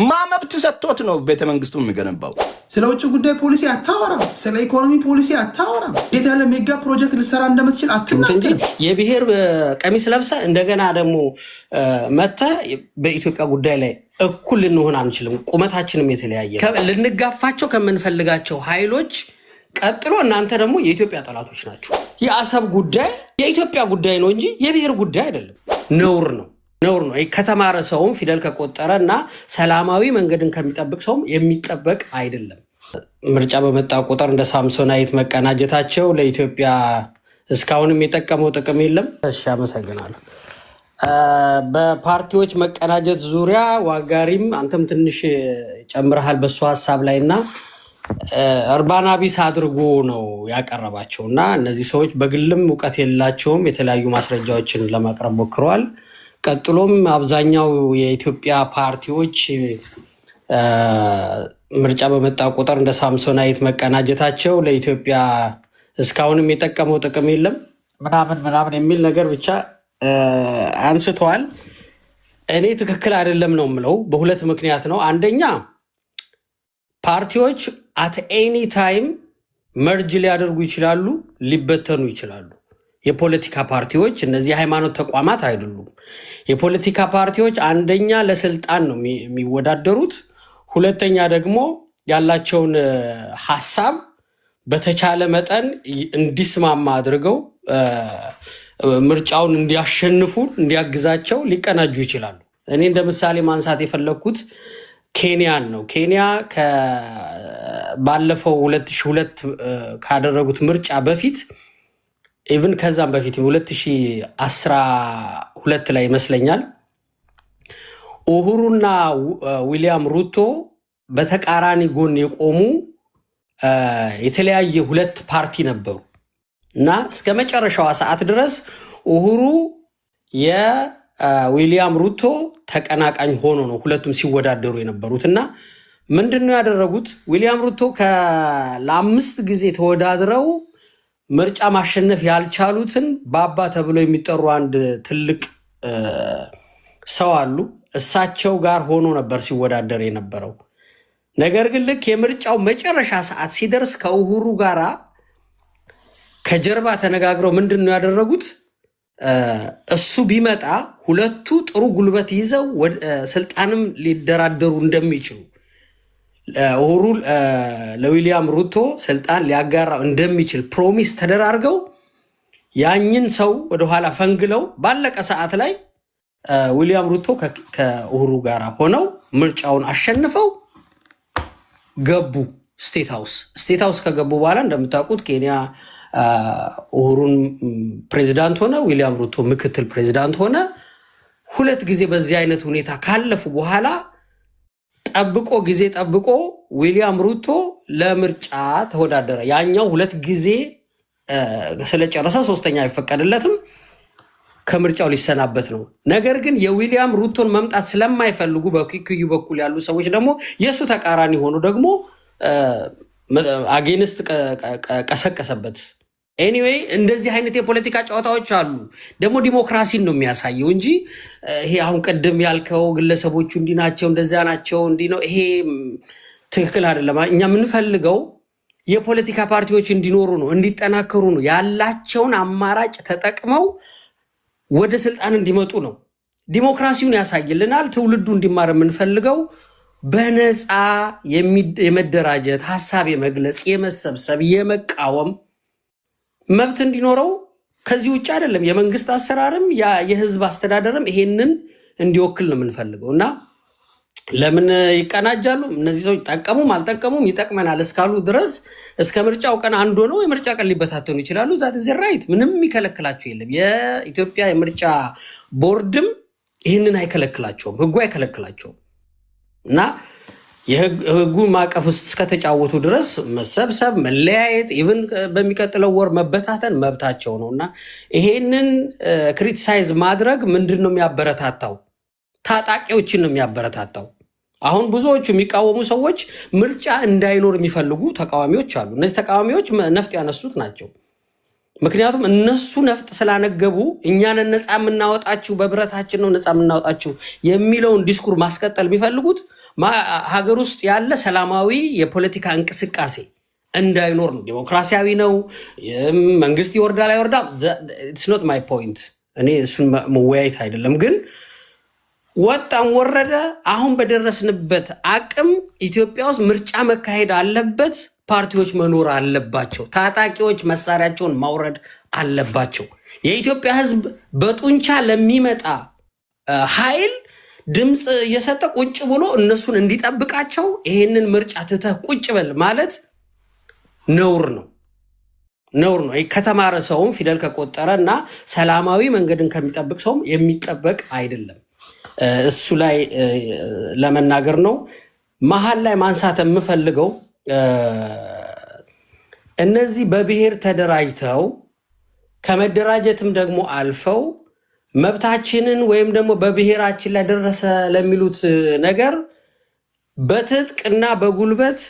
ማመብት ሰጥቶት ነው ቤተ መንግስቱ የሚገነባው። ስለ ውጭ ጉዳይ ፖሊሲ አታወራም፣ ስለ ኢኮኖሚ ፖሊሲ አታወራም። እንዴት ያለ ሜጋ ፕሮጀክት ልሰራ እንደምትችል አትናገር። የብሔር ቀሚስ ለብሰ እንደገና ደግሞ መተ በኢትዮጵያ ጉዳይ ላይ እኩል ልንሆን አንችልም። ቁመታችንም የተለያየ ልንጋፋቸው ከምንፈልጋቸው ኃይሎች ቀጥሎ እናንተ ደግሞ የኢትዮጵያ ጠላቶች ናቸው። የአሰብ ጉዳይ የኢትዮጵያ ጉዳይ ነው እንጂ የብሔር ጉዳይ አይደለም። ነውር ነው። ከተማረ ሰውም ፊደል ከቆጠረ እና ሰላማዊ መንገድን ከሚጠብቅ ሰውም የሚጠበቅ አይደለም። ምርጫ በመጣ ቁጥር እንደ ሳምሶናይት መቀናጀታቸው ለኢትዮጵያ እስካሁንም የጠቀመው ጥቅም የለም። እሺ፣ አመሰግናለሁ። በፓርቲዎች መቀናጀት ዙሪያ ዋጋሪም አንተም ትንሽ ጨምረሃል በሱ ሀሳብ ላይ እና እርባና ቢስ አድርጎ ነው ያቀረባቸው እና እነዚህ ሰዎች በግልም እውቀት የሌላቸውም የተለያዩ ማስረጃዎችን ለማቅረብ ሞክረዋል። ቀጥሎም አብዛኛው የኢትዮጵያ ፓርቲዎች ምርጫ በመጣ ቁጥር እንደ ሳምሶናይት መቀናጀታቸው ለኢትዮጵያ እስካሁንም የጠቀመው ጥቅም የለም ምናምን የሚል ነገር ብቻ አንስተዋል። እኔ ትክክል አይደለም ነው የምለው በሁለት ምክንያት ነው። አንደኛ ፓርቲዎች አት ኤኒ ታይም መርጅ ሊያደርጉ ይችላሉ፣ ሊበተኑ ይችላሉ። የፖለቲካ ፓርቲዎች እነዚህ የሃይማኖት ተቋማት አይደሉም። የፖለቲካ ፓርቲዎች አንደኛ ለስልጣን ነው የሚወዳደሩት፣ ሁለተኛ ደግሞ ያላቸውን ሀሳብ በተቻለ መጠን እንዲስማማ አድርገው ምርጫውን እንዲያሸንፉ እንዲያግዛቸው ሊቀናጁ ይችላሉ። እኔ እንደ ምሳሌ ማንሳት የፈለግኩት ኬንያን ነው። ኬንያ ባለፈው 2002 ካደረጉት ምርጫ በፊት ኢቭን ከዛም በፊት 2012 ላይ ይመስለኛል ኡሁሩና ዊሊያም ሩቶ በተቃራኒ ጎን የቆሙ የተለያየ ሁለት ፓርቲ ነበሩ እና እስከ መጨረሻዋ ሰዓት ድረስ ኡሁሩ የዊሊያም ሩቶ ተቀናቃኝ ሆኖ ነው ሁለቱም ሲወዳደሩ የነበሩት እና ምንድነው ያደረጉት? ዊሊያም ሩቶ ለ5 ጊዜ ተወዳድረው ምርጫ ማሸነፍ ያልቻሉትን ባባ ተብለው የሚጠሩ አንድ ትልቅ ሰው አሉ። እሳቸው ጋር ሆኖ ነበር ሲወዳደር የነበረው። ነገር ግን ልክ የምርጫው መጨረሻ ሰዓት ሲደርስ ከኡሁሩ ጋራ ከጀርባ ተነጋግረው ምንድን ነው ያደረጉት? እሱ ቢመጣ ሁለቱ ጥሩ ጉልበት ይዘው ስልጣንም ሊደራደሩ እንደሚችሉ ኡሁሩ ለዊሊያም ሩቶ ስልጣን ሊያጋራ እንደሚችል ፕሮሚስ ተደራርገው ያኝን ሰው ወደኋላ ፈንግለው ባለቀ ሰዓት ላይ ዊሊያም ሩቶ ከኡሁሩ ጋር ሆነው ምርጫውን አሸንፈው ገቡ ስቴት ሃውስ ከገቡ በኋላ እንደምታውቁት ኬንያ ኡሁሩን ፕሬዚዳንት ሆነ፣ ዊሊያም ሩቶ ምክትል ፕሬዚዳንት ሆነ። 2 ጊዜ በዚህ አይነት ሁኔታ ካለፉ በኋላ ጊዜ ጠብቆ ዊሊያም ሩቶ ለምርጫ ተወዳደረ። ያኛው 2 ጊዜ ስለጨረሰ 3ኛ አይፈቀድለትም፣ ከምርጫው ሊሰናበት ነው። ነገር ግን የዊሊያም ሩቶን መምጣት ስለማይፈልጉ በኪክዩ በኩል ያሉ ሰዎች ደግሞ የእሱ ተቃራኒ ሆኑ ደግሞ አጌንስት ቀሰቀሰበት። ኤኒዌይ እንደዚህ አይነት የፖለቲካ ጨዋታዎች አሉ። ደግሞ ዲሞክራሲን ነው የሚያሳየው እንጂ ይሄ አሁን ቅድም ያልከው ግለሰቦቹ እንዲህ ናቸው እንደዚያ ናቸው እንዲህ ነው፣ ይሄ ትክክል አይደለም። እኛ የምንፈልገው የፖለቲካ ፓርቲዎች እንዲኖሩ ነው፣ እንዲጠናከሩ ነው፣ ያላቸውን አማራጭ ተጠቅመው ወደ ስልጣን እንዲመጡ ነው። ዲሞክራሲውን ያሳይልናል። ትውልዱ እንዲማር የምንፈልገው በነፃ የመደራጀት ሀሳብ የመግለጽ የመሰብሰብ የመቃወም መብት እንዲኖረው ከዚህ ውጭ አይደለም። የመንግስት አሰራርም የህዝብ አስተዳደርም ይሄንን እንዲወክል ነው የምንፈልገው እና ለምን ይቀናጃሉ እነዚህ ሰዎች? ጠቀሙም አልጠቀሙም ይጠቅመናል እስካሉ ድረስ እስከ ምርጫው ቀን አንድ ሆነው የምርጫ ቀን ሊበታተኑ ይችላሉ። ዛት ራይት ምንም የሚከለክላቸው የለም። የኢትዮጵያ የምርጫ ቦርድም ይህንን አይከለክላቸውም፣ ህጉ አይከለክላቸውም እና የህጉ ማዕቀፍ ውስጥ እስከተጫወቱ ድረስ መሰብሰብ፣ መለያየት፣ ኢቭን በሚቀጥለው ወር መበታተን መብታቸው ነው እና ይሄንን ክሪቲሳይዝ ማድረግ ምንድን ነው የሚያበረታታው? ታጣቂዎችን ነው የሚያበረታታው። አሁን ብዙዎቹ የሚቃወሙ ሰዎች ምርጫ እንዳይኖር የሚፈልጉ ተቃዋሚዎች አሉ። እነዚህ ተቃዋሚዎች ነፍጥ ያነሱት ናቸው። ምክንያቱም እነሱ ነፍጥ ስላነገቡ እኛን ነፃ የምናወጣችሁ በብረታችን ነው ነፃ የምናወጣችሁ የሚለውን ዲስኩር ማስቀጠል የሚፈልጉት ሀገር ውስጥ ያለ ሰላማዊ የፖለቲካ እንቅስቃሴ እንዳይኖር ነው። ዲሞክራሲያዊ ነው። መንግስት ይወርዳል አይወርዳም፣ ኢትስ ኖት ማይ ፖይንት። እኔ እሱን መወያየት አይደለም። ግን ወጣም ወረደ አሁን በደረስንበት አቅም ኢትዮጵያ ውስጥ ምርጫ መካሄድ አለበት። ፓርቲዎች መኖር አለባቸው። ታጣቂዎች መሳሪያቸውን ማውረድ አለባቸው። የኢትዮጵያ ሕዝብ በጡንቻ ለሚመጣ ኃይል ድምፅ እየሰጠ ቁጭ ብሎ እነሱን እንዲጠብቃቸው ይሄንን ምርጫ ትተህ ቁጭ በል ማለት ነውር ነው። ነውር ነው። ከተማረ ሰውም ፊደል ከቆጠረ እና ሰላማዊ መንገድን ከሚጠብቅ ሰውም የሚጠበቅ አይደለም። እሱ ላይ ለመናገር ነው። መሀል ላይ ማንሳት የምፈልገው እነዚህ በብሔር ተደራጅተው ከመደራጀትም ደግሞ አልፈው መብታችንን ወይም ደግሞ በብሔራችን ላይ ደረሰ ለሚሉት ነገር በትጥቅና በጉልበት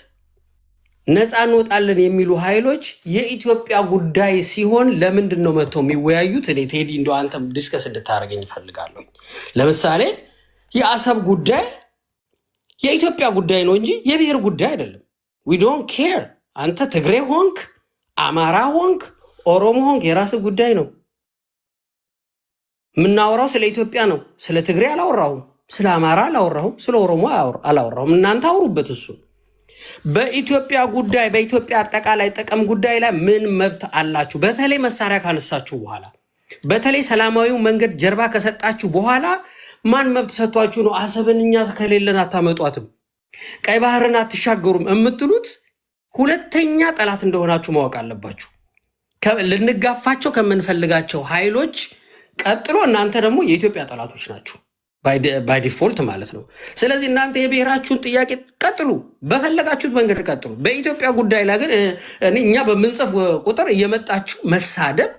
ነፃ እንወጣለን የሚሉ ኃይሎች የኢትዮጵያ ጉዳይ ሲሆን ለምንድን ነው መጥተው የሚወያዩት? እኔ ቴዲ እንደው አንተም ዲስከስ እንድታደርገኝ እፈልጋለሁ። ለምሳሌ የአሰብ ጉዳይ የኢትዮጵያ ጉዳይ ነው እንጂ የብሔር ጉዳይ አይደለም። ዊ ዶንት ኬር። አንተ ትግሬ ሆንክ፣ አማራ ሆንክ፣ ኦሮሞ ሆንክ የራስህ ጉዳይ ነው። የምናወራው ስለ ኢትዮጵያ ነው። ስለ ትግሬ አላወራሁም፣ ስለ አማራ አላወራሁም፣ ስለ ኦሮሞ አላወራሁም። እናንተ አውሩበት እሱ። በኢትዮጵያ ጉዳይ በኢትዮጵያ አጠቃላይ ጥቅም ጉዳይ ላይ ምን መብት አላችሁ? በተለይ መሳሪያ ካነሳችሁ በኋላ በተለይ ሰላማዊው መንገድ ጀርባ ከሰጣችሁ በኋላ ማን መብት ሰጥቷችሁ ነው አሰብን እኛ ከሌለን አታመጧትም፣ ቀይ ባህርን አትሻገሩም የምትሉት? ሁለተኛ ጠላት እንደሆናችሁ ማወቅ አለባችሁ። ልንጋፋቸው ከምንፈልጋቸው ኃይሎች ቀጥሎ እናንተ ደግሞ የኢትዮጵያ ጠላቶች ናችሁ ባይ ዲፎልት ማለት ነው። ስለዚህ እናንተ የብሔራችሁን ጥያቄ ቀጥሉ፣ በፈለጋችሁት መንገድ ቀጥሉ። በኢትዮጵያ ጉዳይ ላይ ግን እኛ በምንጽፍ ቁጥር እየመጣችሁ መሳደብ፣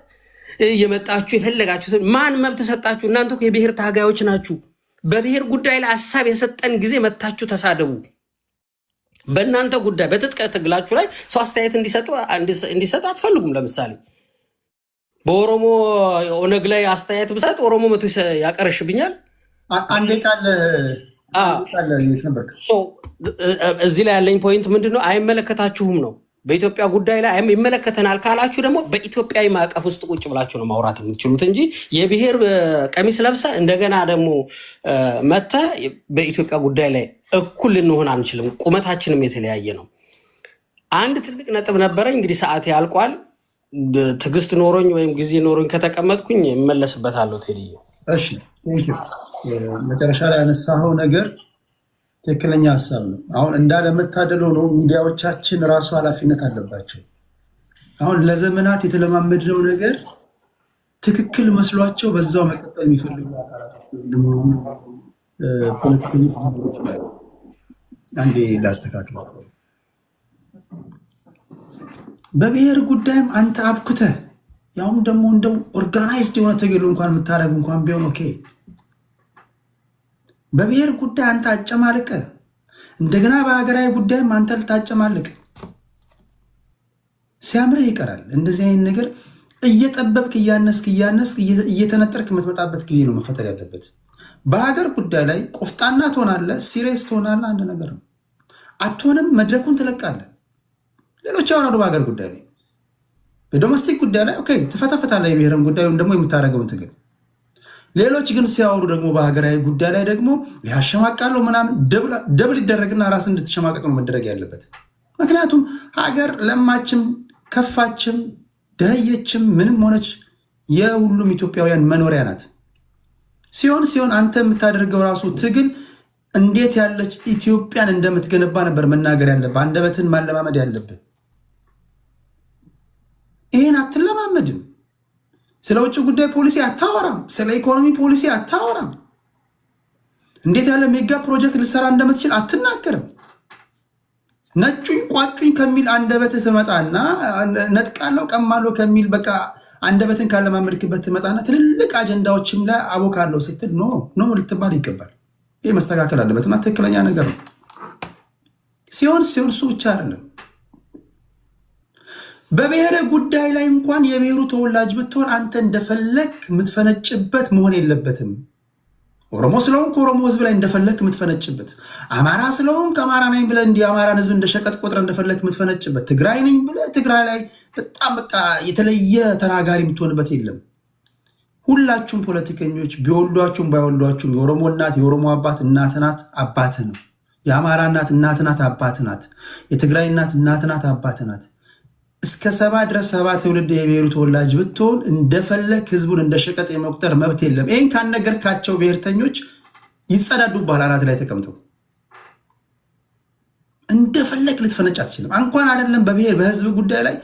እየመጣችሁ የፈለጋችሁትን ማን መብት ሰጣችሁ? እናንተ የብሔር ታጋዮች ናችሁ። በብሔር ጉዳይ ላይ ሀሳብ የሰጠን ጊዜ መታችሁ ተሳደቡ። በእናንተ ጉዳይ በትጥቅ ትግላችሁ ላይ ሰው አስተያየት እንዲሰጥ አትፈልጉም። ለምሳሌ በኦሮሞ ኦነግ ላይ አስተያየት ብሰጥ ኦሮሞ መቶ ያቀረሽብኛል። አንዴ ቃል እዚህ ላይ ያለኝ ፖይንት ምንድነው? አይመለከታችሁም ነው። በኢትዮጵያ ጉዳይ ላይ ይመለከተናል ካላችሁ ደግሞ በኢትዮጵያዊ ማዕቀፍ ውስጥ ቁጭ ብላችሁ ነው ማውራት የምትችሉት እንጂ የብሔር ቀሚስ ለብሰ እንደገና ደግሞ መተ በኢትዮጵያ ጉዳይ ላይ እኩል ልንሆን አንችልም። ቁመታችንም የተለያየ ነው። አንድ ትልቅ ነጥብ ነበረኝ። እንግዲህ ሰዓት ያልቋል። ትዕግስት ኖሮኝ ወይም ጊዜ ኖሮኝ ከተቀመጥኩኝ እመለስበታለሁ። ቴዲ እሺ፣ መጨረሻ ላይ ያነሳኸው ነገር ትክክለኛ ሀሳብ ነው። አሁን እንዳለመታደል ሆኖ ሚዲያዎቻችን ራሱ ኃላፊነት አለባቸው። አሁን ለዘመናት የተለማመድነው ነገር ትክክል መስሏቸው በዛው መቀጠል የሚፈልጉ ፖለቲከኞች ይችላሉ። አንዴ ላስተካክለው። በብሔር ጉዳይም አንተ አብኩተህ ያውም ደግሞ እንደው ኦርጋናይዝድ የሆነ ትግል እንኳን የምታደርግ እንኳን ቢሆን ኦኬ። በብሔር ጉዳይ አንተ አጨማልቀ እንደገና በሀገራዊ ጉዳይም አንተ ልታጨማልቅ ሲያምርህ ይቀራል። እንደዚህ አይነት ነገር እየጠበብክ እያነስክ እየተነጠርክ የምትመጣበት ጊዜ ነው መፈጠር ያለበት። በሀገር ጉዳይ ላይ ቆፍጣና ትሆናለህ፣ ሲሪየስ ትሆናለህ። አንድ ነገር ነው። አትሆንም፣ መድረኩን ትለቃለህ። ሌሎች ያወራሉ በሀገር ጉዳይ ላይ። በዶሜስቲክ ጉዳይ ላይ ኦኬ ትፈታፈታለህ፣ የብሔርን ጉዳይ ወይም ደግሞ የምታደርገውን ትግል። ሌሎች ግን ሲያወሩ ደግሞ በሀገራዊ ጉዳይ ላይ ደግሞ ያሸማቃሉ ምናምን፣ ደብል ይደረግና ራስ እንድትሸማቀቅ ነው መደረግ ያለበት። ምክንያቱም ሀገር ለማችም ከፋችም ደህየችም ምንም ሆነች የሁሉም ኢትዮጵያውያን መኖሪያ ናት። ሲሆን አንተ የምታደርገው ራሱ ትግል እንዴት ያለች ኢትዮጵያን እንደምትገነባ ነበር መናገር ያለብህ፣ አንደበትን ማለማመድ ያለብህ። ይህን አትለማመድም። ስለ ውጭ ጉዳይ ፖሊሲ አታወራም። ስለ ኢኮኖሚ ፖሊሲ አታወራም። እንዴት ያለ ሜጋ ፕሮጀክት ልሰራ እንደምትችል አትናገርም። ነጩኝ ቋጩኝ ከሚል አንደበትህ ትመጣና ነጥቃለው ቀማለው ከሚል በቃ አንደበትን ካለማመድክበት ትመጣና ትልልቅ አጀንዳዎችም ላይ አቦካለው ስትል ኖ ልትባል ይገባል። ይህ መስተካከል አለበትና ትክክለኛ ነገር ነው። ሲሆን እሱ ብቻ አይደለም። በብሔር ጉዳይ ላይ እንኳን የብሔሩ ተወላጅ ብትሆን አንተ እንደፈለግ የምትፈነጭበት መሆን የለበትም። ኦሮሞ ስለሆንክ ኦሮሞ ህዝብ ላይ እንደፈለክ የምትፈነጭበት፣ አማራ ስለሆንክ አማራ ነኝ ብለህ እንዲህ አማራን ህዝብ እንደሸቀጥ ቆጥረህ እንደፈለክ የምትፈነጭበት፣ ትግራይ ነኝ ብለህ ትግራይ ላይ በጣም በቃ የተለየ ተናጋሪ የምትሆንበት የለም። ሁላችሁም ፖለቲከኞች ቢወልዷችሁም ባይወልዷችሁም የኦሮሞ እናት የኦሮሞ አባት እናት ናት፣ አባት ነው። የአማራ እናት ናት፣ አባት ናት። የትግራይ እናት ናት፣ አባት ናት። እስከ 70 ድረስ 7 ትውልድ የብሔሩ ተወላጅ ብትሆን እንደፈለክ ህዝቡን እንደሸቀጥ የመቁጠር መብት የለም። ይህን ካነገርካቸው ብሔርተኞች ይጸዳዱብሃል። አናት ላይ ተቀምጠው እንደፈለክ ልትፈነጭ አትችልም። እንኳን አይደለም በብሔር በህዝብ ጉዳይ ላይ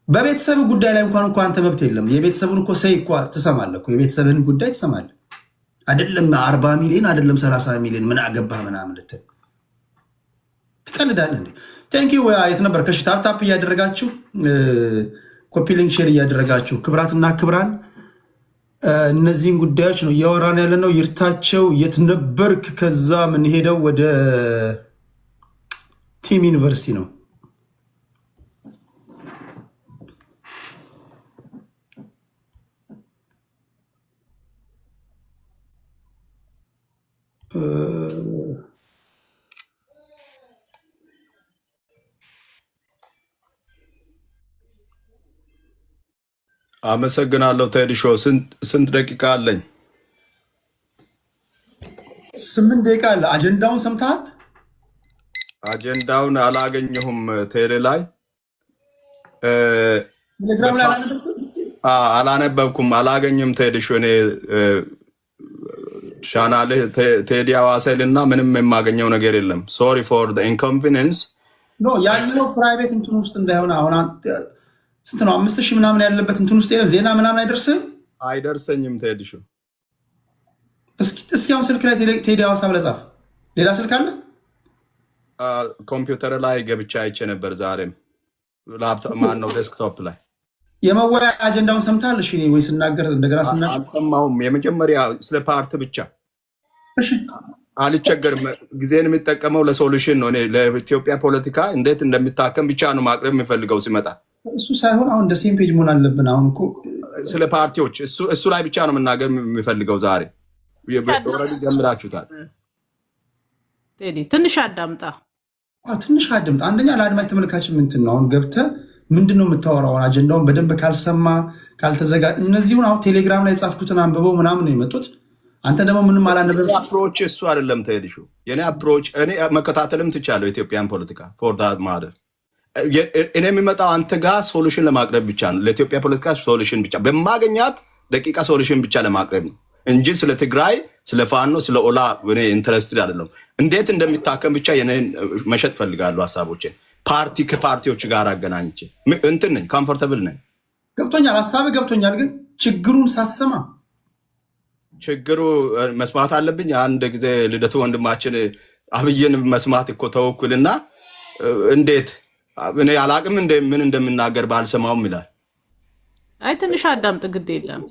በቤተሰብ ጉዳይ ላይ እንኳን አንተ መብት የለም። የቤተሰቡን እኮ ሰይ እኮ ትሰማለህ እኮ የቤተሰብህን ጉዳይ ትሰማለህ። አይደለም 40 ሚሊዮን አይደለም 30 ሚሊዮን ምን አገባህ ምናምን ልትል ትቀልዳለህ እንዴ? ቴንኪዩ የት ነበር? ከሺ ታፕ እያደረጋችሁ ኮፒ ሊንክ ሼር እያደረጋችሁ ክብራትና ክብራን እነዚህን ጉዳዮች ነው እያወራን ያለ ነው። ይርታቸው የት ነበርክ? ከዛ ምን ሄደው ወደ ቲም ዩኒቨርሲቲ ነው። አመሰግናለሁ ቴዲ ሾው። ስንት ደቂቃ አለኝ? 8 ደቂቃ አለ። አጀንዳውን ሰምተሃል? አጀንዳውን አላገኘሁም። ቴሌ ላይ ቴሌግራም ላይ አላነበብኩም፣ አላገኝም። ቴዲ ሾው እኔ ቻናልህ ቴዲ አዋሰልና ምንም የማገኘው ነገር የለም። ሶሪ ፎር ዘ ኢንኮንቪኒየንስ። ኖ ያለው ፕራይቬት እንትን ውስጥ እንዳይሆን አሁን ስንት ነው 5000 ምናምን ያለበት እንትን ውስጥ የለም። ዜና ምናምን አይደርሰኝም። ቴዲ ሾው እስኪ አሁን ስልክ ላይ ቴዲ አዋሳ ብለህ ጻፍ። ሌላ ስልክ አለ? ኮምፒውተር ላይ ገብቻ አይቼ ነበር ዛሬም። ላፕቶፕ ማን ነው ዴስክቶፕ ላይ የመወያ አጀንዳውን ሰምተሃል? እሺ ወይ ስናገር እንደገና አልሰማሁም። የመጀመሪያ ስለ ፓርት ብቻ አልቸገርም። ጊዜን የሚጠቀመው ለሶሉሽን ነው። እኔ ለኢትዮጵያ ፖለቲካ እንዴት እንደሚታከም ብቻ ነው ማቅረብ የሚፈልገው ሲመጣ። እሱ ሳይሆን አሁን እንደ ሴም ፔጅ መሆን አለብን። አሁን እኮ ስለ ፓርቲዎች እሱ ላይ ብቻ ነው መናገር የሚፈልገው ዛሬ። ኦልሬዲ ጀምራችሁታል። ቴዲ ትንሽ አዳምጣ። ትንሽ አዳምጣ። አንደኛ ለአድማጭ ተመልካች ምንትን ነው አሁን ገብተህ ምንድን ነው የምታወራው? አጀንዳውን በደንብ ካልሰማ ካልተዘጋ እነዚሁን አሁን ቴሌግራም ላይ የጻፍኩትን አንብበው ምናምን ነው የመጡት። አንተ ደግሞ ምንም አላነበበ። አፕሮች እሱ አይደለም ተይልሹ። የኔ አፕሮች እኔ መከታተልም ትቻለሁ የኢትዮጵያን ፖለቲካ ፎር ዳት ማተር። እኔ የሚመጣው አንተ ጋር ሶሉሽን ለማቅረብ ብቻ ነው። ለኢትዮጵያ ፖለቲካ ሶሉሽን ብቻ በማገኛት ደቂቃ ሶሉሽን ብቻ ለማቅረብ ነው እንጂ ስለ ትግራይ፣ ስለ ፋኖ፣ ስለ ኦላ እኔ ኢንተረስትድ አይደለም። እንዴት እንደሚታከም ብቻ የኔን መሸጥ ፈልጋለሁ ሀሳቦችን ፓርቲ ከፓርቲዎች ጋር አገናኝቼ እንትን ነኝ፣ ኮምፎርታብል ነኝ። ገብቶኛል፣ ሀሳብ ገብቶኛል። ግን ችግሩን ሳትሰማ ችግሩ መስማት አለብኝ። አንድ ጊዜ ልደቱ ወንድማችን አብይን መስማት እኮ ተወኩልና እንዴት እኔ አላቅም ምን እንደምናገር ባልሰማውም ይላል። አይ ትንሽ አዳምጥ፣ ግድ የለም።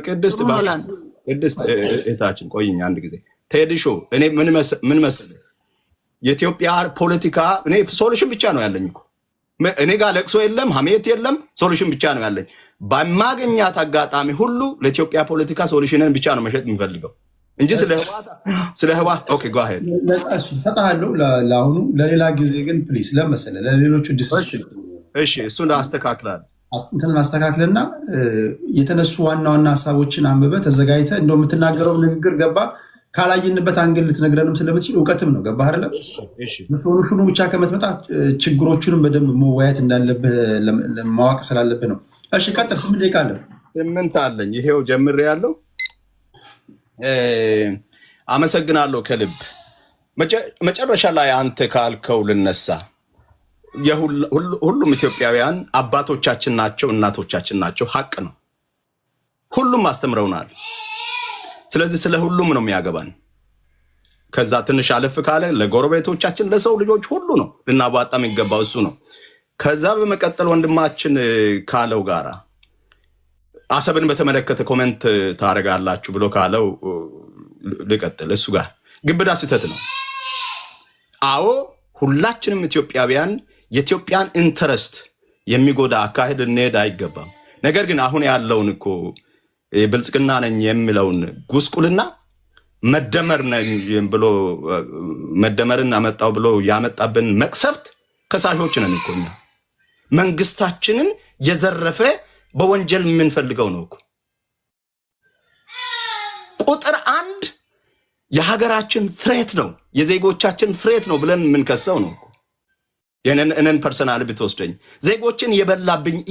ቅድስት እህታችን ቆይኝ አንድ ጊዜ። ቴዲ ሾው እኔ ምን መሰለህ የኢትዮጵያ ፖለቲካ እኔ ሶሉሽን ብቻ ነው ያለኝ እኮ እኔ ጋር ለቅሶ የለም፣ ሀሜት የለም፣ ሶሉሽን ብቻ ነው ያለኝ። በማገኛት አጋጣሚ ሁሉ ለኢትዮጵያ ፖለቲካ ሶሉሽንን ብቻ ነው መሸጥ የሚፈልገው እንጂ ስለ ህወሓት ኦኬ ጎ አሄድ ሰጣለሁ ለአሁኑ። ለሌላ ጊዜ ግን ፕሊስ ለመሰለ ለሌሎቹ እሺ እሱን አስተካክላለሁ። እንትን አስተካክልና የተነሱ ዋና ዋና ሀሳቦችን አንብበህ ተዘጋጅተህ እንደው የምትናገረው ንግግር ገባ ካላየንበት አንገል ልትነግረንም ስለምትችል እውቀትም ነው። ገባህ አይደለም? ሶሉሽኑ ብቻ ከመትመጣ ችግሮቹንም በደንብ መወያየት እንዳለብህ ማወቅ ስላለብህ ነው። እሺ ቀጥል። 8 ደቂቃ አለ። 8 አለኝ። ይሄው ጀምሬ ያለው አመሰግናለሁ ከልብ። መጨረሻ ላይ አንተ ካልከው ልነሳ። ሁሉም ኢትዮጵያውያን አባቶቻችን ናቸው፣ እናቶቻችን ናቸው። ሀቅ ነው። ሁሉም አስተምረውናል። ስለዚህ ስለ ሁሉም ነው የሚያገባን። ከዛ ትንሽ አለፍ ካለ ለጎረቤቶቻችን፣ ለሰው ልጆች ሁሉ ነው ልናዋጣ የሚገባው እሱ ነው። ከዛ በመቀጠል ወንድማችን ካለው ጋራ አሰብን በተመለከተ ኮሜንት ታደርጋላችሁ ብሎ ካለው ልቀጥል። እሱ ጋር ግብዳ ስህተት ነው። አዎ ሁላችንም ኢትዮጵያውያን የኢትዮጵያን ኢንተረስት የሚጎዳ አካሄድ እንሄድ አይገባም። ነገር ግን አሁን ያለውን እኮ ብልጽግና ነኝ የሚለውን ጉስቁልና መደመር ነኝ ብሎ መደመርን አመጣው ብሎ ያመጣብን መቅሰፍት ከሳሾች ነን እኮ እኛ። መንግስታችንን የዘረፈ በወንጀል የምንፈልገው ነው እኮ። ቁጥር 1 የሀገራችን ፍሬት ነው፣ የዜጎቻችን ፍሬት ነው ብለን የምንከሰው ነው እኮ። የነን ፐርሰናል ብትወስደኝ ዜጎችን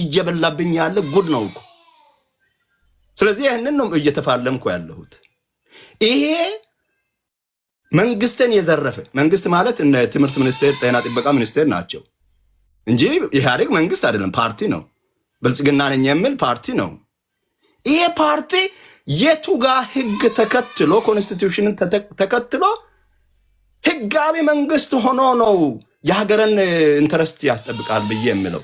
እየበላብኝ ያለ ጉድ ነው እኮ። ስለዚህ ይህንን ነው እየተፋለምኩ ያለሁት። ይሄ መንግስትን የዘረፈ መንግስት ማለት እነ ትምህርት ሚኒስቴር፣ ጤና ጥበቃ ሚኒስቴር ናቸው እንጂ ኢህአዴግ መንግስት አይደለም፣ ፓርቲ ነው። ብልጽግና ነኝ የሚል ፓርቲ ነው። ይሄ ፓርቲ የቱ ጋር ህግ ተከትሎ ኮንስቲቱሽንን ተከትሎ ህጋዊ መንግስት ሆኖ ነው የሀገርን ኢንተረስት ያስጠብቃል ብዬ የምለው?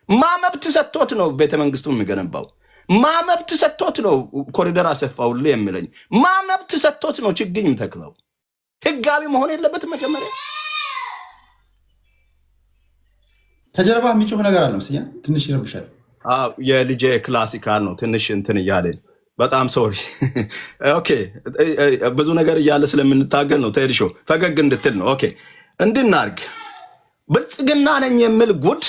ማመብት ሰጥቶት ነው ቤተ መንግስቱ የሚገነባው? ማመብት ሰጥቶት ነው ኮሪደር አሰፋውልህ የሚለኝ? ማመብት ሰጥቶት ነው ችግኝ ተክለው? ህጋዊ መሆን የለበትም መጀመሪያ? ከጀርባ የሚጮህ ነገር አለ መስያ ትንሽ ይረብሻል። የልጄ ክላሲካል ነው ትንሽ እንትን እያለኝ በጣም ሶሪ። ኦኬ ብዙ ነገር እያለ ስለምንታገል ነው። ቴዲሾ ፈገግ እንድትል ነው። ኦኬ እንድናርግ ብልጽግና ነኝ የሚል ጉድ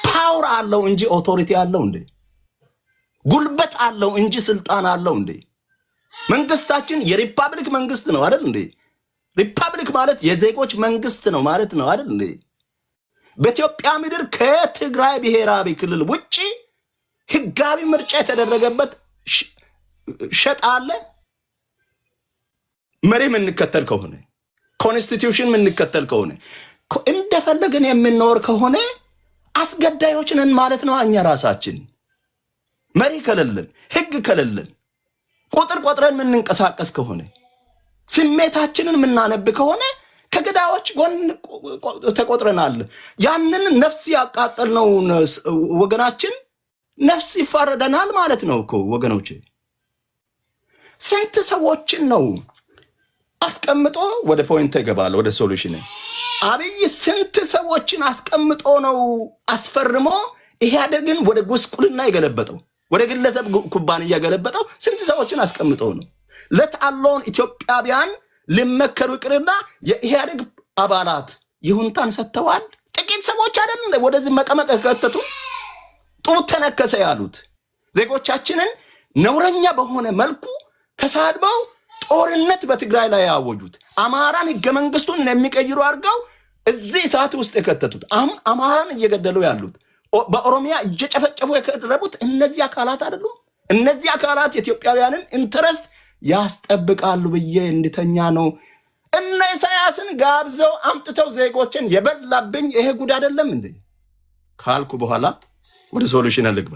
ፓወር አለው እንጂ ኦቶሪቲ አለው እንዴ? ጉልበት አለው እንጂ ስልጣን አለው እንዴ? መንግስታችን የሪፐብሊክ መንግስት ነው አይደል እንዴ? ሪፐብሊክ ማለት የዜጎች መንግስት ነው ማለት ነው አይደል እንዴ? በኢትዮጵያ ምድር ከትግራይ ብሔራዊ ክልል ውጪ ህጋዊ ምርጫ የተደረገበት ሸጣ አለ? መሪ የምንከተል ከሆነ ኮንስቲቱሽን የምንከተል ከሆነ እንደፈለግን የምንኖር ከሆነ አስገዳዮች ነን ማለት ነው። እኛ ራሳችን መሪ ከሌለን ህግ ከሌለን ቁጥር ቆጥረን የምንንቀሳቀስ ከሆነ ስሜታችንን የምናነብ ከሆነ ከገዳዮች ጎን ተቆጥረናል። ያንን ነፍስ ያቃጠልነው ወገናችን ነፍስ ይፋረደናል ማለት ነው እኮ ወገኖች። ስንት ሰዎችን ነው አስቀምጦ ወደ ፖይንት ይገባል፣ ወደ ሶሉሽን። አብይ ስንት ሰዎችን አስቀምጦ ነው አስፈርሞ ኢህአዴግን ወደ ጉስቁልና የገለበጠው፣ ወደ ግለሰብ ኩባንያ የገለበጠው? ስንት ሰዎችን አስቀምጦ ነው? ለታሎን ኢትዮጵያውያን ሊመከሩ ይቅርና የኢህአዴግ አባላት ይሁንታን ሰጥተዋል። ጥቂት ሰዎች አይደል ወደዚህ መቀመቅ ከተቱ ጡት ተነከሰ ያሉት ዜጎቻችንን ነውረኛ በሆነ መልኩ ተሳድበው ጦርነት በትግራይ ላይ ያወጁት፣ አማራን ህገ መንግስቱን የሚቀይሩ አድርገው እዚህ ሰዓት ውስጥ የከተቱት፣ አሁን አማራን እየገደሉ ያሉት፣ በኦሮሚያ እየጨፈጨፉ የቀረቡት እነዚህ አካላት አይደሉም? እነዚህ አካላት የኢትዮጵያውያንን ኢንተረስት ያስጠብቃሉ ብዬ እንድተኛ ነው። እነ ኢሳያስን ጋብዘው አምጥተው ዜጎችን የበላብኝ ይሄ ጉድ አይደለም እንዴ ካልኩ በኋላ ወደ ሶሉሽን ልግባ።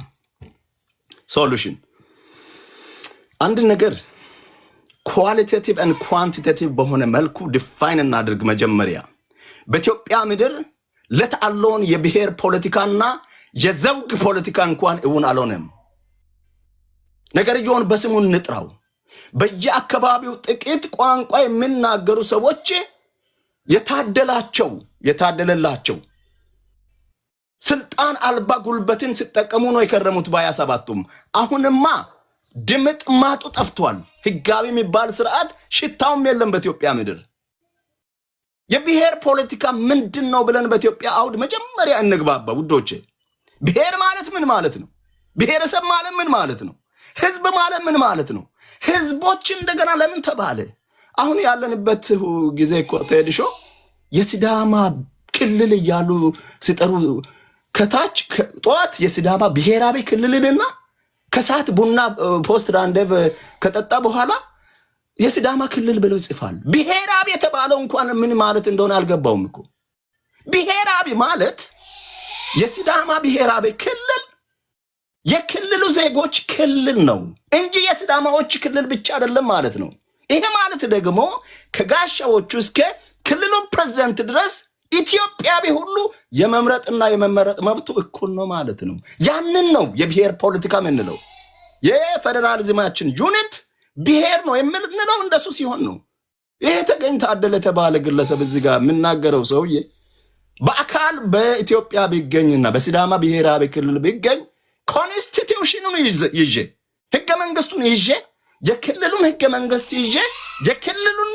ሶሉሽን አንድ ነገር ኳሊቴቲቭ and ኳንቲቴቲቭ በሆነ መልኩ ዲፋይን እናድርግ። መጀመሪያ በኢትዮጵያ ምድር ለታሎን የብሔር ፖለቲካና የዘውግ ፖለቲካ እንኳን እውን አልሆነም። ነገርየውን በስሙ እንጥራው። በየአካባቢው ጥቂት ቋንቋ የሚናገሩ ሰዎች የታደለላቸው ስልጣን አልባ ጉልበትን ሲጠቀሙ ነው የከረሙት በ27ቱም። አሁንማ ድምጥ ማጡ ጠፍቷል። ህጋዊ የሚባል ስርዓት ሽታውም የለም በኢትዮጵያ ምድር። የብሔር ፖለቲካ ምንድን ነው ብለን በኢትዮጵያ አውድ መጀመሪያ እንግባባ ውዶቼ። ብሔር ማለት ምን ማለት ነው? ብሔረሰብ ማለት ምን ማለት ነው? ህዝብ ማለት ምን ማለት ነው? ህዝቦች እንደገና ለምን ተባለ? አሁን ያለንበት ጊዜ እኮ ተሄድሾ የሲዳማ ክልል እያሉ ሲጠሩ ከታች ጠዋት የሲዳማ ብሔራዊ ክልልና ከሰዓት ቡና ፖስት ራንዴቭ ከጠጣ በኋላ የሲዳማ ክልል ብለው ይጽፋሉ። ብሔራዊ የተባለው እንኳን ምን ማለት እንደሆነ አልገባውም እኮ። ብሔራዊ ማለት የሲዳማ ብሔራዊ ክልል የክልሉ ዜጎች ክልል ነው እንጂ የሲዳማዎች ክልል ብቻ አይደለም ማለት ነው። ይሄ ማለት ደግሞ ከጋሻዎቹ እስከ ክልሉ ፕሬዝዳንት ድረስ ኢትዮጵያዊ ሁሉ የመምረጥና የመመረጥ መብቱ እኩል ነው ማለት ነው። ያንን ነው የብሔር ፖለቲካ የምንለው። የፌደራሊዝማችን ዩኒት ብሔር ነው የምንለው እንደሱ ሲሆን ነው። ይሄ ተገኝ ታደለ የተባለ ግለሰብ እዚህ ጋር የምናገረው ሰውዬ በአካል በኢትዮጵያ ቢገኝና በሲዳማ ብሔራዊ ክልል ቢገኝ ኮንስቲቱሽኑን ይዤ ህገ መንግስቱን ይዤ የክልሉን ህገ መንግስት ይዤ የክልሉን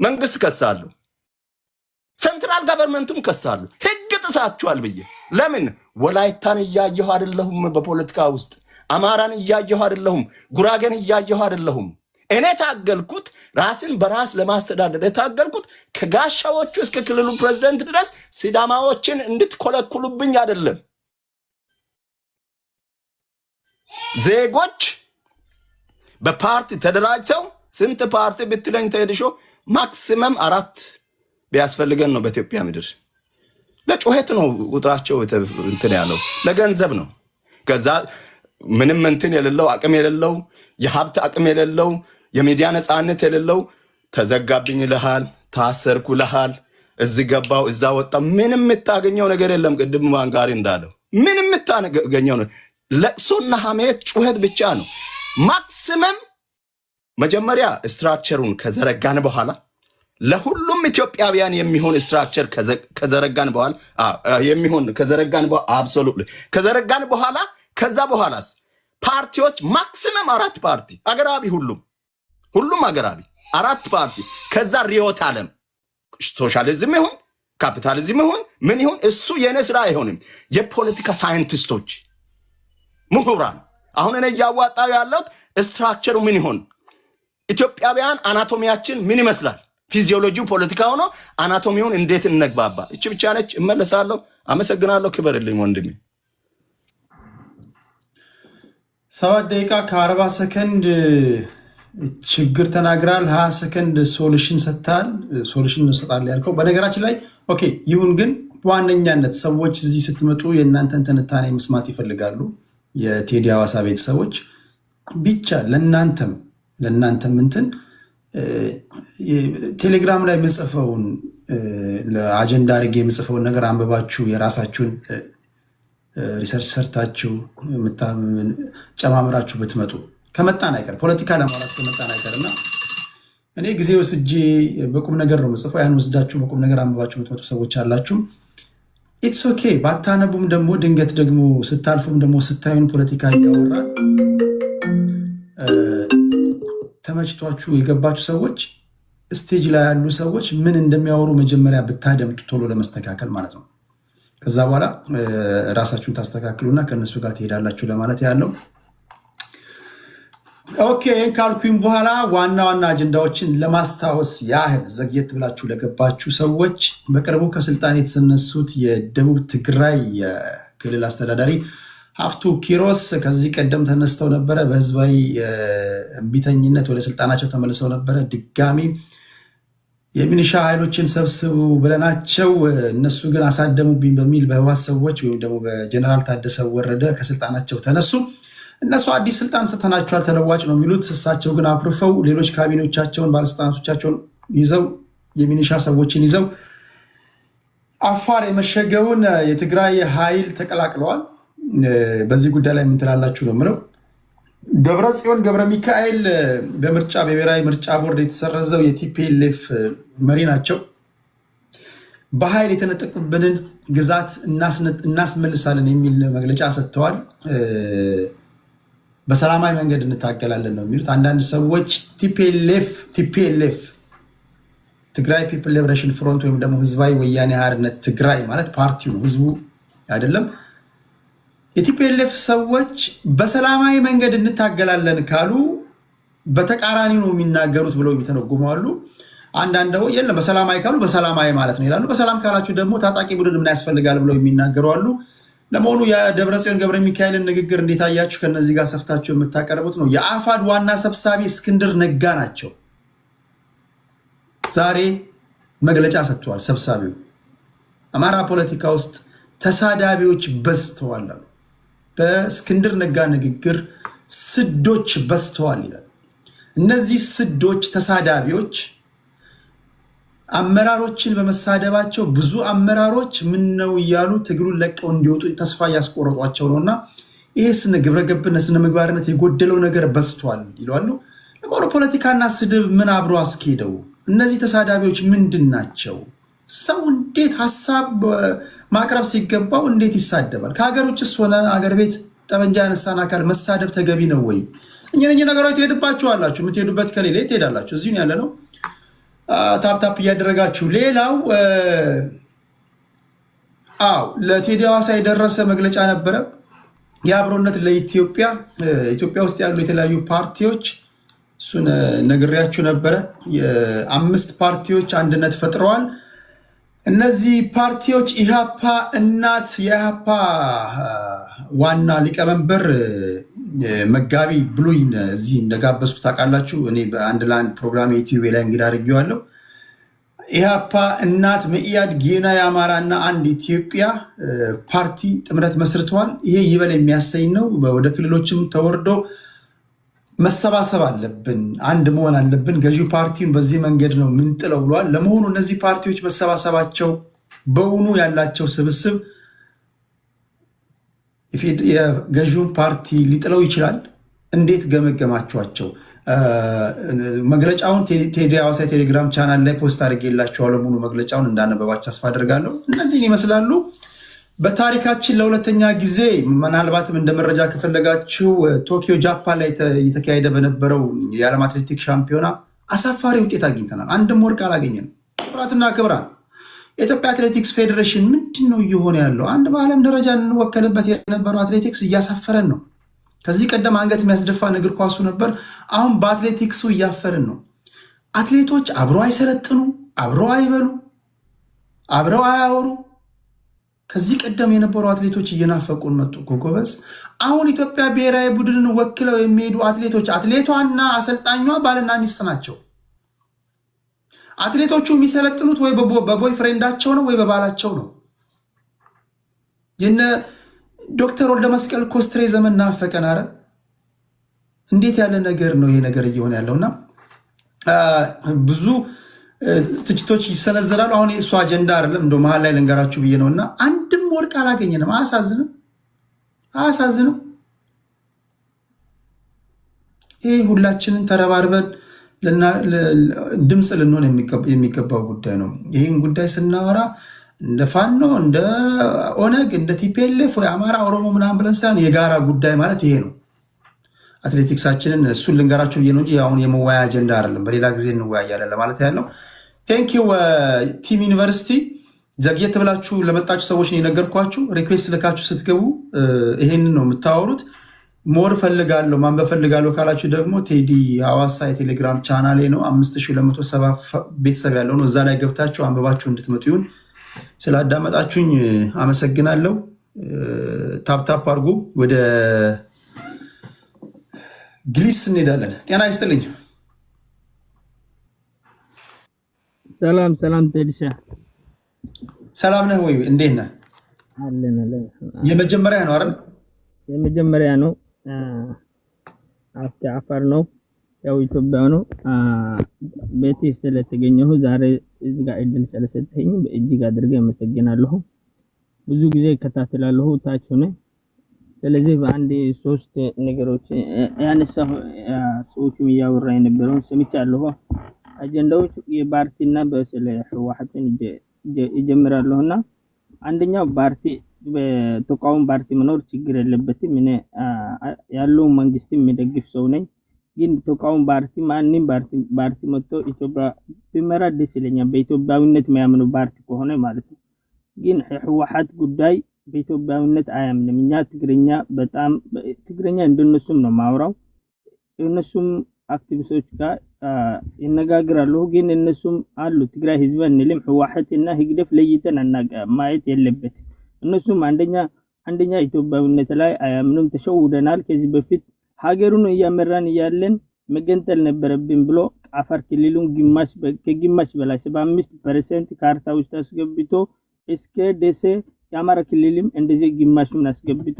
መንግስት ከሳለሁ፣ ሴንትራል ገቨርንመንቱም ከሳለሁ። ህግ ጥሳችኋል ብዬ ለምን? ወላይታን እያየሁ አይደለሁም፣ በፖለቲካ ውስጥ አማራን እያየሁ አይደለሁም፣ ጉራጌን እያየሁ አይደለሁም። እኔ ታገልኩት ራስን በራስ ለማስተዳደር የታገልኩት ከጋሻዎቹ እስከ ክልሉ ፕሬዝዳንት ድረስ ሲዳማዎችን እንድትኮለኩሉብኝ አይደለም። ዜጎች በፓርቲ ተደራጅተው ስንት ፓርቲ ብትለኝ ተሄድሾ ማክሲመም 4 ቢያስፈልገን ነው በኢትዮጵያ ምድር። ለጩኸት ነው ቁጥራቸው እንትን ያለው ለገንዘብ ነው። ከዛ ምንም እንትን የሌለው አቅም የሌለው የሀብት አቅም የሌለው የሚዲያ ነፃነት የሌለው ተዘጋብኝ ይልሃል፣ ታሰርኩ ይልሃል፣ እዚህ ገባው እዛ ወጣ። ምንም የምታገኘው ነገር የለም። ቅድም ማንጋሪ እንዳለው ምንም የምታገኘው ነው ለቅሶና ሐሜት ጩኸት ብቻ ነው። ማክሲመም መጀመሪያ ስትራክቸሩን ከዘረጋን በኋላ ለሁሉም ኢትዮጵያውያን የሚሆን ስትራክቸር ከዘረጋን በኋላ የሚሆን ከዘረጋን በኋላ አብሶሉትሊ ከዘረጋን በኋላ ከዛ በኋላስ ፓርቲዎች ማክሲመም 4 ፓርቲ አገራቢ ሁሉም አገራቢ 4 ፓርቲ ከዛ ሪዮት ዓለም ሶሻሊዝም ይሁን ካፒታሊዝም ይሁን ምን ይሁን እሱ የኔ ስራ አይሆንም። የፖለቲካ ሳይንቲስቶች ምሁራን አሁን እኔ ያዋጣው ያለው ስትራክቸሩ ምን ይሆን፣ ኢትዮጵያውያን አናቶሚያችን ምን ይመስላል፣ ፊዚዮሎጂው ፖለቲካ ሆኖ አናቶሚውን እንዴት እንግባባ። እቺ ብቻ ነች። እመለሳለሁ። አመሰግናለሁ። ክበርልኝ ወንድሜ። 7 ደቂቃ ከ40 ሰከንድ ችግር ተናግራል። 20 ሰከንድ ሶሉሽን ሰጥታል። ሶሉሽን እንሰጣለን ያልከው በነገራችን ላይ ኦኬ ይሁን፣ ግን በዋነኛነት ሰዎች እዚህ ስትመጡ የእናንተን ትንታኔ መስማት ይፈልጋሉ። የቴዲ ሐዋሳ ቤተሰቦች ብቻ ለእናንተም እንትን ቴሌግራም ላይ የምጽፈውን ለአጀንዳ አድርጌ የምጽፈውን ነገር አንብባችሁ የራሳችሁን ሪሰርች ሰርታችሁ ጨማምራችሁ ብትመጡ ከመጣን አይቀር ፖለቲካ ለማውራት ከመጣን አይቀር እና እኔ ጊዜ ወስጄ በቁም ነገር ነው የምጽፈው። ያን ወስዳችሁ በቁም ነገር አንብባችሁ የምትመጡ ሰዎች አላችሁ። ኢትስ ኦኬ። ባታነቡም ደግሞ ድንገት ደግሞ ስታልፉም ደግሞ ስታዩን ፖለቲካ እያወራን ተመችቷችሁ የገባችሁ ሰዎች ስቴጅ ላይ ያሉ ሰዎች ምን እንደሚያወሩ መጀመሪያ ብታደምጡ ቶሎ ለመስተካከል ማለት ነው። ከዛ በኋላ ራሳችሁን ታስተካክሉና ከነሱ ጋር ትሄዳላችሁ ለማለት ያለው። ኦኬ ካልኩኝ በኋላ ዋና ዋና አጀንዳዎችን ለማስታወስ ያህል ዘግየት ብላችሁ ለገባችሁ ሰዎች በቅርቡ ከስልጣን የተነሱት የደቡብ ትግራይ የክልል አስተዳዳሪ ሀፍቱ ኪሮስ ከዚህ ቀደም ተነስተው ነበረ። በህዝባዊ እምቢተኝነት ወደ ስልጣናቸው ተመልሰው ነበረ። ድጋሚ የሚኒሻ ኃይሎችን ሰብስቡ ብለናቸው እነሱ ግን አሳደሙብኝ በሚል በህወሓት ሰዎች ወይም ደግሞ በጀነራል ታደሰ ወረደ ከስልጣናቸው ተነሱ። እነሱ አዲስ ስልጣን ሰተናቸዋል ተለዋጭ ነው የሚሉት። እሳቸው ግን አኩርፈው ሌሎች ካቢኔዎቻቸውን ባለስልጣናቶቻቸውን ይዘው የሚኒሻ ሰዎችን ይዘው አፋር የመሸገውን የትግራይ ኃይል ተቀላቅለዋል። በዚህ ጉዳይ ላይ የምንትላላችሁ ነው ምለው። ደብረጽዮን ገብረ ሚካኤል በምርጫ በብሔራዊ ምርጫ ቦርድ የተሰረዘው የቲፒኤልኤፍ መሪ ናቸው። በኃይል የተነጠቁብንን ግዛት እናስመልሳለን የሚል መግለጫ ሰጥተዋል። በሰላማዊ መንገድ እንታገላለን ነው የሚሉት። አንዳንድ ሰዎች ቲፒኤልኤፍ ትግራይ ፒፕል ሊበሬሽን ፍሮንት ወይም ደግሞ ህዝባዊ ወያኔ ሓርነት ትግራይ ማለት ፓርቲው ነው፣ ህዝቡ አይደለም። የቲፒኤልኤፍ ሰዎች በሰላማዊ መንገድ እንታገላለን ካሉ በተቃራኒ ነው የሚናገሩት ብለው የሚተነጉማሉ። አንዳንድ ደግሞ የለም በሰላማዊ ካሉ በሰላማዊ ማለት ነው ይላሉ። በሰላም ካላችሁ ደግሞ ታጣቂ ቡድን ምን ያስፈልጋል ብለው የሚናገሩ አሉ። ለመሆኑ የደብረጽዮን ገብረ ሚካኤልን ንግግር እንዴት አያችሁ? ከነዚህ ጋር ሰፍታችሁ የምታቀርቡት ነው። የአፋድ ዋና ሰብሳቢ እስክንድር ነጋ ናቸው። ዛሬ መግለጫ ሰጥተዋል። ሰብሳቢው አማራ ፖለቲካ ውስጥ ተሳዳቢዎች በዝተዋል አሉ። በእስክንድር ነጋ ንግግር ስዶች በዝተዋል ይላል። እነዚህ ስዶች ተሳዳቢዎች አመራሮችን በመሳደባቸው ብዙ አመራሮች ምን ነው እያሉ ትግሉን ለቀው እንዲወጡ ተስፋ እያስቆረጧቸው ነውና ይሄ ስነ ግብረገብነት ስነ ምግባርነት የጎደለው ነገር በዝቷል ይላሉ። ለማሮ ፖለቲካና ስድብ ምን አብሮ አስኬደው? እነዚህ ተሳዳቢዎች ምንድን ናቸው? ሰው እንዴት ሀሳብ ማቅረብ ሲገባው እንዴት ይሳደባል? ከሀገር ውጭስ ሆነ አገር ቤት ጠመንጃ ያነሳን አካል መሳደብ ተገቢ ነው ወይ? እኛ ነገሮች ትሄድባችኋላችሁ። የምትሄዱበት ከሌለ ትሄዳላችሁ። እዚሁ ያለ ነው። ታፕታፕ እያደረጋችሁ ሌላው ለቴዲ ሐዋሳ የደረሰ መግለጫ ነበረ። የአብሮነት ለኢትዮጵያ ኢትዮጵያ ውስጥ ያሉ የተለያዩ ፓርቲዎች እሱን ነግሬያችሁ ነበረ። የ5 ፓርቲዎች አንድነት ፈጥረዋል። እነዚህ ፓርቲዎች ኢሃፓ እናት የኢሃፓ ዋና ሊቀመንበር መጋቢ ብሉይን እዚህ እንደጋበዝኩ ታውቃላችሁ። እኔ በአንድ ለአንድ ፕሮግራም ዩቲዩብ ላይ እንግዳ አድርጌዋለሁ። ኢሃፓ እናት መኢአድ ጌና የአማራ እና አንድ ኢትዮጵያ ፓርቲ ጥምረት መስርተዋል። ይሄ ይበል የሚያሰኝ ነው። ወደ ክልሎችም ተወርዶ መሰባሰብ አለብን፣ አንድ መሆን አለብን። ገዢው ፓርቲውን በዚህ መንገድ ነው ምንጥለው ብለዋል። ለመሆኑ እነዚህ ፓርቲዎች መሰባሰባቸው በውኑ ያላቸው ስብስብ የገዢውን ፓርቲ ሊጥለው ይችላል? እንዴት ገመገማችኋቸው? መግለጫውን ቴዲ ሐዋሳ ቴሌግራም ቻናል ላይ ፖስት አድርጌላችኋለሁ። ሙሉ መግለጫውን እንዳነበባችሁ ተስፋ አደርጋለሁ። እነዚህን ይመስላሉ። በታሪካችን ለሁለተኛ ጊዜ ምናልባትም እንደ መረጃ ከፈለጋችሁ ቶኪዮ ጃፓን ላይ የተካሄደ በነበረው የዓለም አትሌቲክስ ሻምፒዮና አሳፋሪ ውጤት አግኝተናል። አንድም ወርቅ አላገኘንም። ክብራትና ክብራን የኢትዮጵያ አትሌቲክስ ፌዴሬሽን ምንድን ነው እየሆነ ያለው? አንድ በዓለም ደረጃ እንወከልበት የነበረው አትሌቲክስ እያሳፈረን ነው። ከዚህ ቀደም አንገት የሚያስደፋ እግር ኳሱ ነበር። አሁን በአትሌቲክሱ እያፈርን ነው። አትሌቶች አብረው አይሰለጥኑ፣ አብረው አይበሉ፣ አብረው አያወሩ። ከዚህ ቀደም የነበሩ አትሌቶች እየናፈቁን መጡ እኮ ጎበዝ። አሁን ኢትዮጵያ ብሔራዊ ቡድንን ወክለው የሚሄዱ አትሌቶች አትሌቷና አሰልጣኟ ባልና ሚስት ናቸው። አትሌቶቹ የሚሰለጥኑት ወይ በቦይ ፍሬንዳቸው ነው ወይ በባላቸው ነው። የነ ዶክተር ወልደ መስቀል ኮስትሬ ዘመን ናፈቀን። አረ እንዴት ያለ ነገር ነው ይሄ ነገር እየሆነ ያለውና ብዙ ትችቶች ይሰነዘራሉ። አሁን እሱ አጀንዳ አይደለም፣ እንደው መሀል ላይ ልንገራችሁ ብዬ ነውና አንድም ወርቅ አላገኘንም። አያሳዝንም? አያሳዝንም? ይህ ሁላችንን ተረባርበን ድምፅ ልንሆን የሚገባው ጉዳይ ነው። ይህን ጉዳይ ስናወራ እንደ ፋኖ እንደ ኦነግ እንደ ቲፒኤልኤፍ ወይ አማራ ኦሮሞ ምናምን ብለን ሳይሆን የጋራ ጉዳይ ማለት ይሄ ነው። አትሌቲክሳችንን እሱን ልንገራችሁ ብዬ ነው እንጂ አሁን የመወያያ አጀንዳ አይደለም። በሌላ ጊዜ እንወያያለን ለማለት ያለው። ቴንኪው ቲም ዩኒቨርሲቲ። ዘግየት ብላችሁ ለመጣችሁ ሰዎች ነው የነገርኳችሁ። ሪኩዌስት ልካችሁ ስትገቡ ይሄንን ነው የምታወሩት። ሞር ፈልጋለሁ ማንበብ ፈልጋለሁ ካላችሁ ደግሞ ቴዲ ሐዋሳ የቴሌግራም ቻናሌ ነው። 5270 ቤተሰብ ያለው ነው። እዛ ላይ ገብታችሁ አንበባችሁ እንድትመጡ ይሁን። ስላዳመጣችሁኝ አመሰግናለሁ። ታፕታፕ አድርጉ። ወደ ግሊስ እንሄዳለን። ጤና ይስጥልኝ። ሰላም ሰላም። ቴዲሻ ሰላም ነህ ወይ? እንዴት ነህ? አለን። የመጀመሪያ ነው አይደል? የመጀመሪያ ነው። አፋር ነው፣ ያው ኢትዮጵያ ነው። ቤቴ ስለተገኘሁ ዛሬ እዚህ ጋር እድል ስለሰጠኝ በእጅግ አድርጌ አመሰግናለሁ። ብዙ ጊዜ እከታተላለሁ ታች ሆነ። ስለዚህ በአንድ 3 ነገሮች ያነሳሁ ሰዎችም እያወራ የነበረውን ሰምቻለሁ። አጀንዳዎች የፓርቲና በስለ ህወሓትን ይጀምራለሁና አንደኛው ፓርቲ በተቃውሞ ፓርቲ መኖር ችግር የለበትም። እኔ ያለው መንግስት የሚደግፍ ሰው ነኝ። ግን ተቃውሞ ፓርቲ ማንንም ፓርቲ መጥቶ ኢትዮጵያ ቢመራ ደስ ይለኛል፣ በኢትዮጵያዊነት የሚያምኑ ፓርቲ ከሆነ ማለት ነው። ግን ህወሓት ጉዳይ በኢትዮጵያዊነት አያምንም። እኛ ትግርኛ እንደነሱም ነው ማውራው። እነሱም አክቲቪስቶች ጋር ይነጋገራሉ። ግን እነሱም አሉ ትግራይ ህዝብ እንልም ህወሓትና ህግደፍ ለይተን ማየት የለበትም። እነሱም አንደኛ ኢትዮጵያዊነት ላይ አያምኑም። ተሸውደናል። ከዚህ በፊት ሀገሩን እያመራን እያለን መገንጠል ነበረብን ብሎ አፋር ክልሉን ከግማሽ በላይ 75% ካርታ ውስጥ አስገብቶ እስከ ደሴ የአማራ ክልልም እንደዚህ ግማሹን አስገብቶ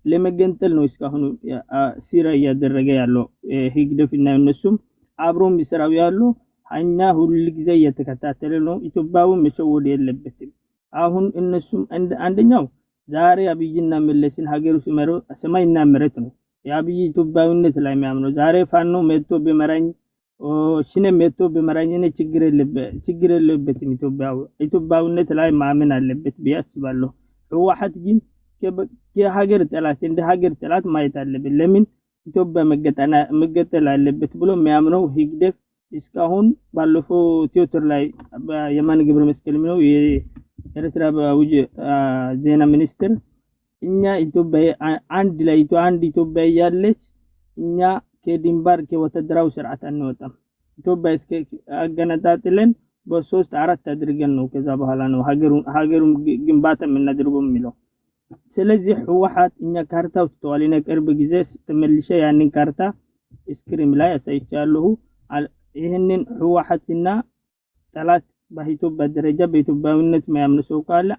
ለመገንጠል ነው እስካሁን ሲራ እያደረገ ያለው ህግደፍና እነሱም አብሮም ይሰራው ያለው። እኛ ሁሉ ጊዜ እየተከታተለ ነው። ኢትዮጵያው መሸወድ የለበትም። አሁን እነሱም አንደኛው ዛሬ አብይና መለስን ሀገሩ ሲመሩ ሰማይና መሬት ነው። የአብይ ኢትዮጵያዊነት ላይ የሚያምነው ዛሬ ፋኖ መጥቶ በመራኝ ሽነ መጥቶ በመራኝ እኔ ችግር የለበትም። ኢትዮጵያዊነት ላይ ማመን አለበት ብዬ አስባለሁ። ህወሓት ግን የሀገር ጠላት እንደ ሀገር ጠላት ማየት አለበት። ለምን ኢትዮጵያ መገጠል አለበት ብሎ የሚያምነው ህግደፍ እስካሁን ባለፈው ቲዮትር ላይ የማን ግብረ መስቀል ነው የኤርትራ በውጭ ዜና ሚኒስትር እኛ ኢትዮጵያ አንድ ላይ አንድ ኢትዮጵያ ያለች እኛ ከድንበር ከወታደራዊ ስርዓት አንወጣም ኢትዮጵያ እስከ አገነጣጥለን በ3 4 አድርገን ነው ከዛ በኋላ ነው ሀገሩን ግንባታ የምናደርገው የሚለው ስለዚህ ህወሓት እኛ ካርታው ተዋሊና ቅርብ ጊዜ ተመልሼ ያንን ካርታ ስክሪን ላይ አሳይቻለሁ ይሄንን ህወሓትና ጠላት በኢትዮጵያ ደረጃ በኢትዮጵያዊነት ማያምን ሰው ካለ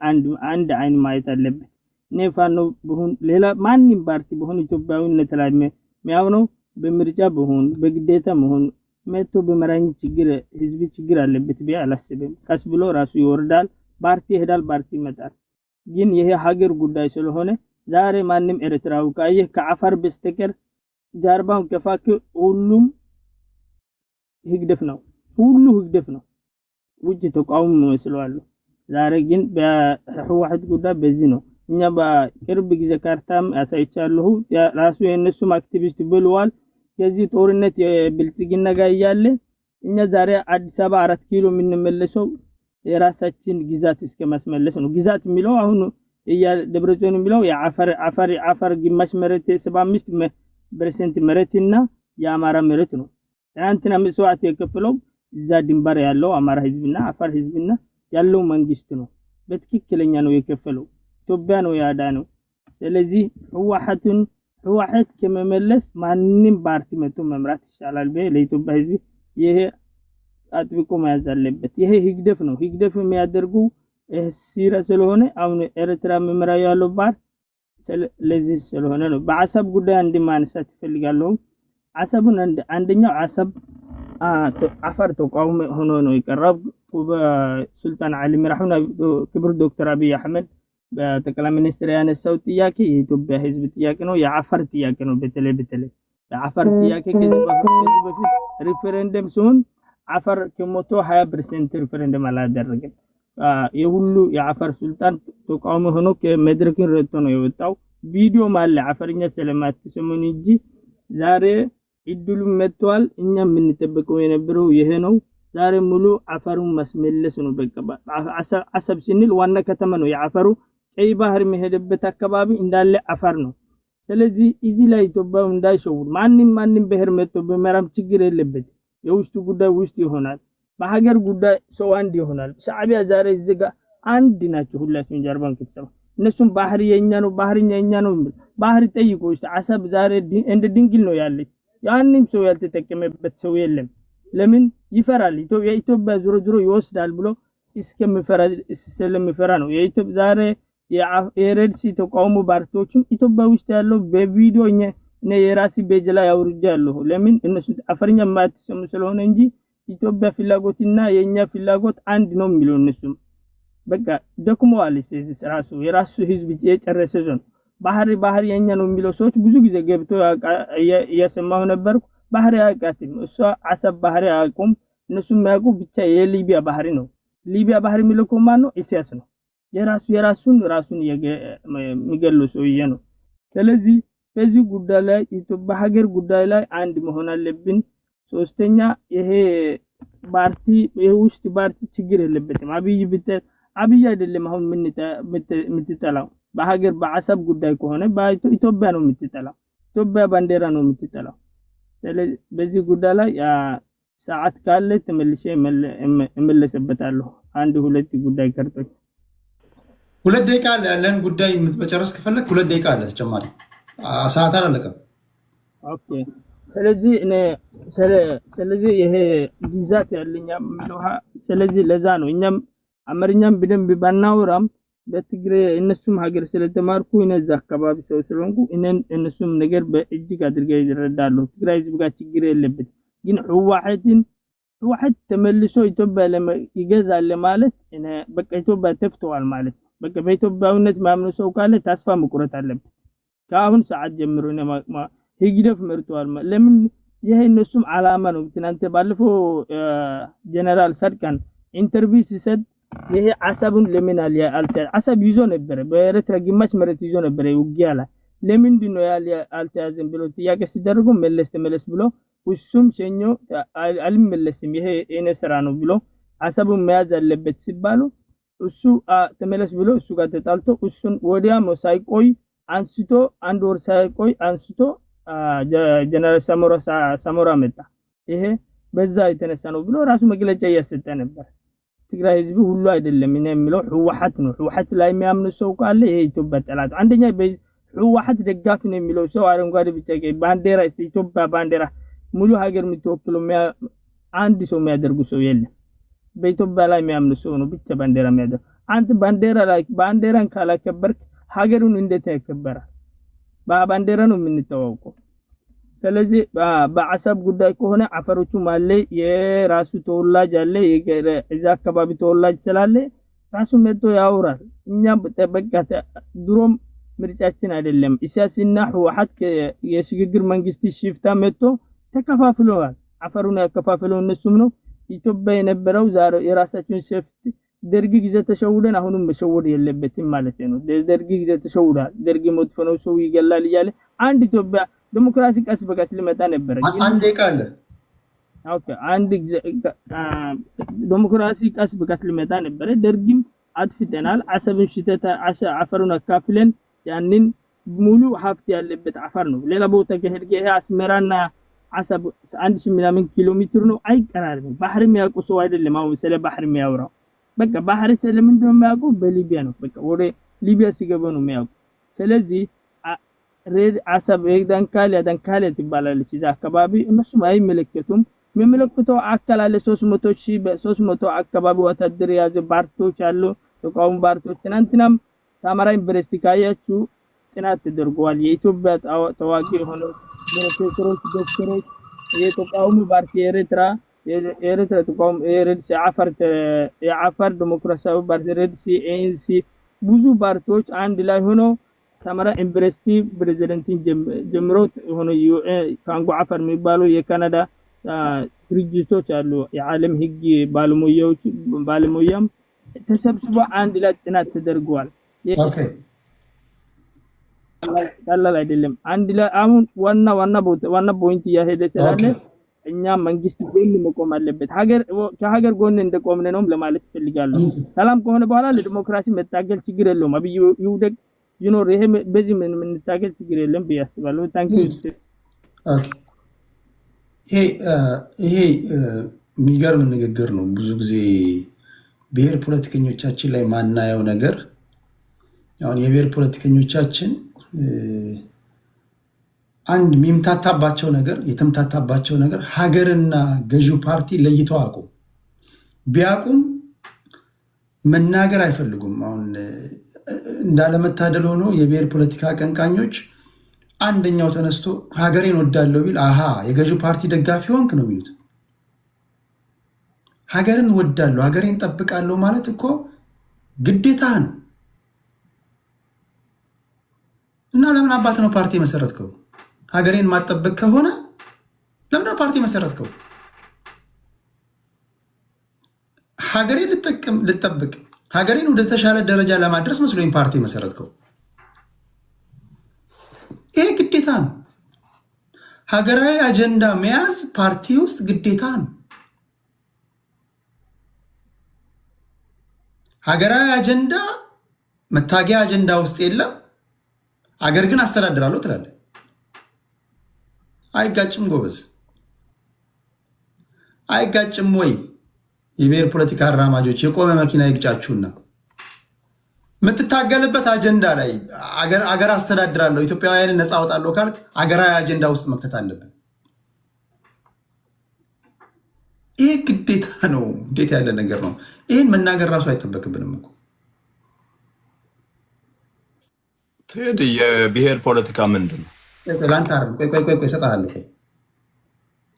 አንድ አይን ማየት አለበት ነፋኖ በሁን ሌላ ማንንም ፓርቲ በሁን ኢትዮጵያዊነት ላይ የሚያምነው በምርጫ በሁን በግዴታ መሆን መጥቶ በመራኝ ችግር ህዝብ ችግር አለበት ቢያ አላስብም ካስ ብሎ ራሱ ይወርዳል ፓርቲ ይሄዳል ፓርቲ ይመጣል ግን ይሄ ሀገር ጉዳይ ስለሆነ ዛሬ ማንንም ኤርትራው ካየ ከአፋር በስተቀር ጃርባውን ከፋክ ሁሉም ህግደፍ ነው ሁሉ ህግደፍ ነው ውጭ ተቃውሞ መስሏል ዛሬ ግን በህወሓት ጉዳይ በዚህ ነው እኛ በቅርብ ጊዜ ካርታም አሳይቻለሁ ራሱ የነሱም አክቲቪስት ብለዋል ከዚህ ጦርነት የብልጽግና ጋር ያያለ እኛ ዛሬ አዲስ አበባ 4 ኪሎ የምንመለሰው የራሳችን ግዛት እስከ ማስመለስ ነው ግዛት የሚለው አሁን ደብረጽዮን የሚለው የአፋር ግማሽ መሬት 75% መሬትና የአማራ መሬት ነው አንተና መስዋዕት የከፈለው እዛ ድንበር ያለው አማራ ህዝብና አፋር ህዝብና ያለው መንግስት ነው በትክክለኛ ነው የከፈለው ኢትዮጵያ ነው ያዳነው ስለዚህ ህወሓት ከመመለስ ማንንም ፓርቲ መጥቶ መምራት ይሻላል ለኢትዮጵያ ህዝብ ይሄ አጥብቆ መያዝ አለበት ይሄ ህግደፍ ነው ህግደፍ የሚያደርጉ ሲራ ስለሆነ አሁን ኤርትራ መመራ ያለው ፓርቲ ለዚህ ስለሆነ ነው በአሰብ ጉዳይ እንድማነሳት ይፈልጋለሁ አሰቡን አንደኛው አሰብ አፋር ተቃውሞ ሆኖ ነው የቀረበ በሱልጣን አሊ ምራሁና ክብር ዶክተር አብይ አህመድ በጠቅላይ ሚኒስትር ያነሳው ጥያቄ የኢትዮጵያ ህዝብ ጥያቄ ነው የአፋር ጥያቄ ነው በተለይ የአፋር ጥያቄ ከዚህ በፊት ሪፈረንደም ሲሆን አፋር ከሞቶ 20% ሪፈረንደም አላደረገም የሁሉ የአፋር ሱልጣን ተቃውሞ ሆኖ ከመድረክን ረድቶ ነው የወጣው ቪዲዮ ማለ አፋርኛ ስለማትሰሙን እንጂ ዛሬ እድሉ መጥቷል እኛ የምንጠብቀው የነበረው ይሄ ነው ዛሬ ሙሉ አፋሩን ማስመለስ ነው በቃ አሰብ ሲንል ዋና ከተማ ነው የአፋሩ ቀይ ባህር መሄደበት አካባቢ እንዳለ አፋር ነው ስለዚህ እዚህ ላይ ኢትዮጵያ እንዳይሸውድ ማንንም ብሄር መጥቶ በመራም ችግር የለበት የውስጡ ጉዳይ ውስጥ ይሆናል በሀገር ጉዳይ ሰው አንድ ይሆናል ሻዕቢያ ዛሬ እዚጋ አንድ ናቸው ሁላችሁም ጀርባን ከተሰማ እነሱም ባህር የኛ ነው ባህርኛ የኛ ነው ባህር ጠይቆ አሰብ ዛሬ እንደ ድንግል ነው ያለች ያንንም ሰው ያልተጠቀመበት ሰው የለም ለምን ይፈራል ኢትዮጵያ ዙሮ ይወስዳል ብሎ ስለምፈራ ነው የኢትዮጵያ ዛሬ የኤርሲ ተቃውሞ ፓርቲዎችም ኢትዮጵያ ውስጥ ያለው በቪዲዮ እኔ የራሲ ቤጅ ላይ አውርጃለሁ ለምን እነሱ አፈርኛ ማትሰሙ ስለሆነ እንጂ ኢትዮጵያ ፍላጎትና የኛ ፍላጎት አንድ ነው የሚለው እነሱም በቃ ደክመዋል ራሱ የራሱ ህዝብ የጨረሰ ዘን ባህር የኛ ነው የሚለው ሰዎች ብዙ ጊዜ ገብቶ እያሰማሁ ነበርኩ ባህር ያቃተም እሷ አሰብ ባህር ያቆም እነሱም ያቁ ብቻ የሊቢያ ባህር ነው ሊቢያ ባህር የሚለው ማን ነው ኢሳያስ ነው የራሱን የሚገለው ሰውዬ ነው ስለዚህ በዚህ ጉዳይ ላይ ኢትዮጵያ ሀገር ጉዳይ ላይ አንድ መሆን አለብን ሶስተኛ ይሄ ፓርቲ የውስጥ ፓርቲ ችግር የለበትም አብይ አይደለም አሁን የምትጠላው በሀገር በአሰብ ጉዳይ ከሆነ በኢትዮጵያ ነው የምትጠላው ኢትዮጵያ ባንዲራ ነው የምትጠላው ስለዚህ በዚህ ጉዳይ ላይ ሰዓት ካለ ተመልሼ እመለስበታለሁ አንድ ሁለት ጉዳይ ቀርቶኝ 2 ደቂቃ ያለን ጉዳይ መጨረስ ከፈለክ 2 ደቂቃ አለ ተጨማሪ ሰዓት አላለቀም ኦኬ ስለዚህ ይሄ ግዛት ያለኛ ምንድነው ስለዚህ ለዛ ነው እኛም አማርኛም በደንብ ባናወራም በትግሬ እነሱም ሀገር ስለተማርኩ እነዛ አካባቢ ሰው ስለሆንኩ እነሱም ነገር በእጅግ አድርገው ይረዳሉ ትግራይ ህዝብ ጋር ችግር የለበት ግን ህወሓት ተመልሶ ኢትዮጵያ ይገዛል ማለት በቃ ኢትዮጵያ ተፍተዋል ማለት በቃ በኢትዮጵያዊነት ማምነው ሰው ካለ ተስፋ መቁረጥ አለበት ከአሁን ሰዓት ጀምሮ ህግደፍ መርጧል ለምን ይሄ እነሱም አላማ ነው ትናንት ባለፈው ጀነራል ሰርካን ኢንተርቪው ሲሰጥ ይሄ አሰብን ለምን አሰብ ይዞ ነበር በኤርትራ ግማሽ መሬት ይዞ ነበር ውጊያ ላይ ለምንድን ነው አልተያዘም ብሎ ጥያቄ ሲደረጉ ተመለስ ብሎ እሱም ሸኞ አልመለስም ይሄ የኔ ስራ ነው ብሎ አሰቡን መያዝ አለበት ሲባሉ እሱ ተመለስ ብሎ እሱ ጋር ተጣልቶ እሱን ወዲያም ሳይቆይ አንስቶ አንድ ወር ሳይቆይ አንስቶ ጀነራል ሳሞራ መጣ። ይሄ በዛ የተነሳ ነው ብሎ ራሱ መግለጫ እያሰጠ ነበር። ትግራይ ህዝብ ሁሉ አይደለም እኔ የሚለው ህወሓት ነው። ህወሓት ላይ የሚያምኑ ሰው ካለ ይሄ ኢትዮጵያ ጠላት አንደኛ ህወሓት ደጋፊ ነው የሚለው ሰው አረንጓዴ ቢጫ ቀይ ባንዲራ ኢትዮጵያ ባንዲራ ሙሉ ሀገር የምትወክለው አንድ ሰው የሚያደርጉ ሰው የለም። በኢትዮጵያ ላይ የሚያምኑ ሰው ነው ብቻ ባንዲራ የሚያደርግ። አንተ ባንዲራን ካላከበርክ ሀገሩን እንዴት ያከበራል? ባንዲራ ነው የምንተዋወቀው። ስለዚህ በአሰብ ጉዳይ ከሆነ አፈሮቹ ማለ የራሱ ተወላጅ አለ የዛ አካባቢ ተወላጅ ስላለ ራሱ መጥቶ ያወራል። እኛ በቃ ድሮም ምርጫችን አይደለም ኢሳያስና ህወሓት የሽግግር መንግስት ሽፍታ መጥቶ ተከፋፍለዋል። አፈሩን ያከፋፈለው እነሱም ነው። ኢትዮጵያ የነበረው ዛሬ የራሳቸውን ሴፍቲ ደርግ ጊዜ ተሸውደን አሁንም መሸወድ የለበትም ማለት ነው። ደርግ ጊዜ ተሸውዳል። ደርግ መጥፎ ነው ሰው ይገላል እያለ አንድ ኢትዮጵያ ዲሞክራሲ ቀስ በቀስ ሊመጣ ነበር። አንድ ቃል ኦኬ አንድ ዲሞክራሲ ቀስ በቀስ ሊመጣ ነበር። ደርግም አጥፍተናል። አሰብን ሽተታ አፈሩን አካፍለን ያንን ሙሉ ሀብት ያለበት አፈር ነው። ሌላ ቦታ ከሄድክ ይሄ አስመራና አሰብ 1000 ምናምን ኪሎ ሜትር ነው አይቀራርም። ባህር የሚያውቁ ሰው አይደለም አሁን ስለ ባህር የሚያወራው። በቃ ባህር ስለምንድን ነው የሚያውቁ? በሊቢያ ነው። በቃ ወደ ሊቢያ ሲገባ ነው የሚያውቁ። ስለዚህ ሬድ አሰብ የዳንካሌ ትባላለች እዛ አካባቢ እነሱም አይመለከቱም። የሚመለከተው አካል አለ 300 አካባቢ ወታደር ያዘ ባርቶች አሉ ተቋሙ ባርቶች። ትናንትናም ሳማራ ዩኒቨርሲቲ ካያችሁ ጥናት ተደርጓል። የኢትዮጵያ ታዋቂ የሆኑ ፕሮፌሰሮች ዶክተሮች የተቋሙ ባርቲ የኤርትራ ተቋም ኤርድሲ የአፋር ዲሞክራሲያዊ ባርቲ ኤርድሲ ኤንሲ ብዙ ባርቶች አንድ ላይ ሆኖ ሳማራ ዩኒቨርሲቲ ፕሬዝዳንቲን ጀምሮ ሆኖ ካንጎ አፋር የሚባሉ የካናዳ ድርጅቶች አሉ። የዓለም ህግ ባለሙያም ተሰብስበው አንድ ላይ ጥናት ተደርጓል። ኦኬ ቀላል አይደለም። አንድ ላይ አሁን ዋና ፖይንት እያሄደ ስላለ እኛ መንግስት ጎን መቆም አለበት። ከሀገር ጎን እንደቆምን ነው ለማለት ፈልጋለሁ። ሰላም ከሆነ በኋላ ለዲሞክራሲ መታገል ችግር የለውም። አብይ ይውደቅ ይኖር ይሄ በዚህ ምን እንታገል ችግር የለም ብያስባለሁ። ታንክ ዩ። ኦኬ ይሄ የሚገርም ንግግር ነው። ብዙ ጊዜ ብሔር ፖለቲከኞቻችን ላይ ማናየው ነገር አሁን የብሔር ፖለቲከኞቻችን አንድ የተምታታባቸው ነገር ሀገርና ገዢው ፓርቲ ለይተው አቁም ቢያቁም መናገር አይፈልጉም። አሁን እንዳለመታደል ሆኖ የብሔር ፖለቲካ አቀንቃኞች አንደኛው ተነስቶ ሀገሬን ወዳለው ቢል አሃ የገዢው ፓርቲ ደጋፊ ሆንክ ነው የሚሉት። ሀገርን ወዳለው ሀገሬን ጠብቃለሁ ማለት እኮ ግዴታ ነው። እና ለምን አባት ነው ፓርቲ መሰረትከው? ሀገሬን ማጠበቅ ከሆነ ለምን ፓርቲ መሰረትከው? ሀገሬን ልጠብቅ ሀገሬን ወደ ተሻለ ደረጃ ለማድረስ መስሎኝ ፓርቲ መሰረትከው። ይሄ ግዴታ ነው። ሀገራዊ አጀንዳ መያዝ ፓርቲ ውስጥ ግዴታ ነው። ሀገራዊ አጀንዳ መታገያ አጀንዳ ውስጥ የለም። አገር ግን አስተዳድራለሁ ትላለህ። አይጋጭም ጎበዝ፣ አይጋጭም ወይ? የብሔር ፖለቲካ አራማጆች የቆመ መኪና ይግጫችሁና የምትታገልበት አጀንዳ ላይ አገር አስተዳድራለሁ ኢትዮጵያውያንን ነፃ አወጣለሁ ካልክ አገራዊ አጀንዳ ውስጥ መክተት አለብን። ይሄ ግዴታ ነው። እንዴት ያለ ነገር ነው? ይህን መናገር ራሱ አይጠበቅብንም እኮ ቴዲ። የብሔር ፖለቲካ ምንድን ነው? እሰጥሃለሁ።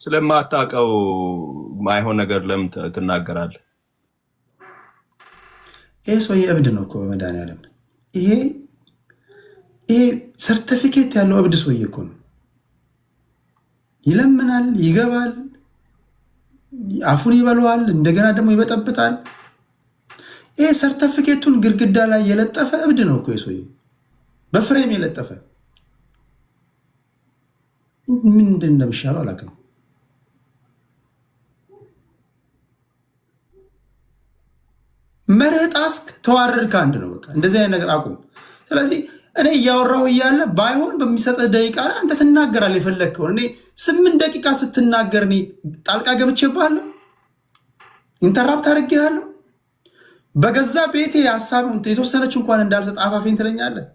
ስለማታውቀው ማይሆን ነገር ለምን ትናገራለህ? ይሄ ሰውዬ እብድ ነው እኮ በመድኃኒዓለም። ይሄ ሰርተፊኬት ያለው እብድ ሰውዬ እኮ ነው። ይለምናል፣ ይገባል፣ አፉን ይበለዋል፣ እንደገና ደግሞ ይበጠብጣል። ይሄ ሰርተፊኬቱን ግድግዳ ላይ የለጠፈ እብድ ነው እኮ ሰውዬ፣ በፍሬም የለጠፈ ምንድን ነው የሚሻለው አላውቅም። መርህ ጣስክ ተዋረድክ አንድ ነው። በቃ እንደዚህ አይነት ነገር አቁም። ስለዚህ እኔ እያወራሁ እያለ ባይሆን በሚሰጥህ ደቂቃ ላይ አንተ ትናገራለህ የፈለግከውን። እኔ 8 ደቂቃ ስትናገር እኔ ጣልቃ ገብቼብሃለሁ? ኢንተራፕት አድርጌሃለሁ? በገዛ ቤቴ ሀሳብ የተወሰነች እንኳን እንዳልሰጥ አፋፌን ትለኛለህ።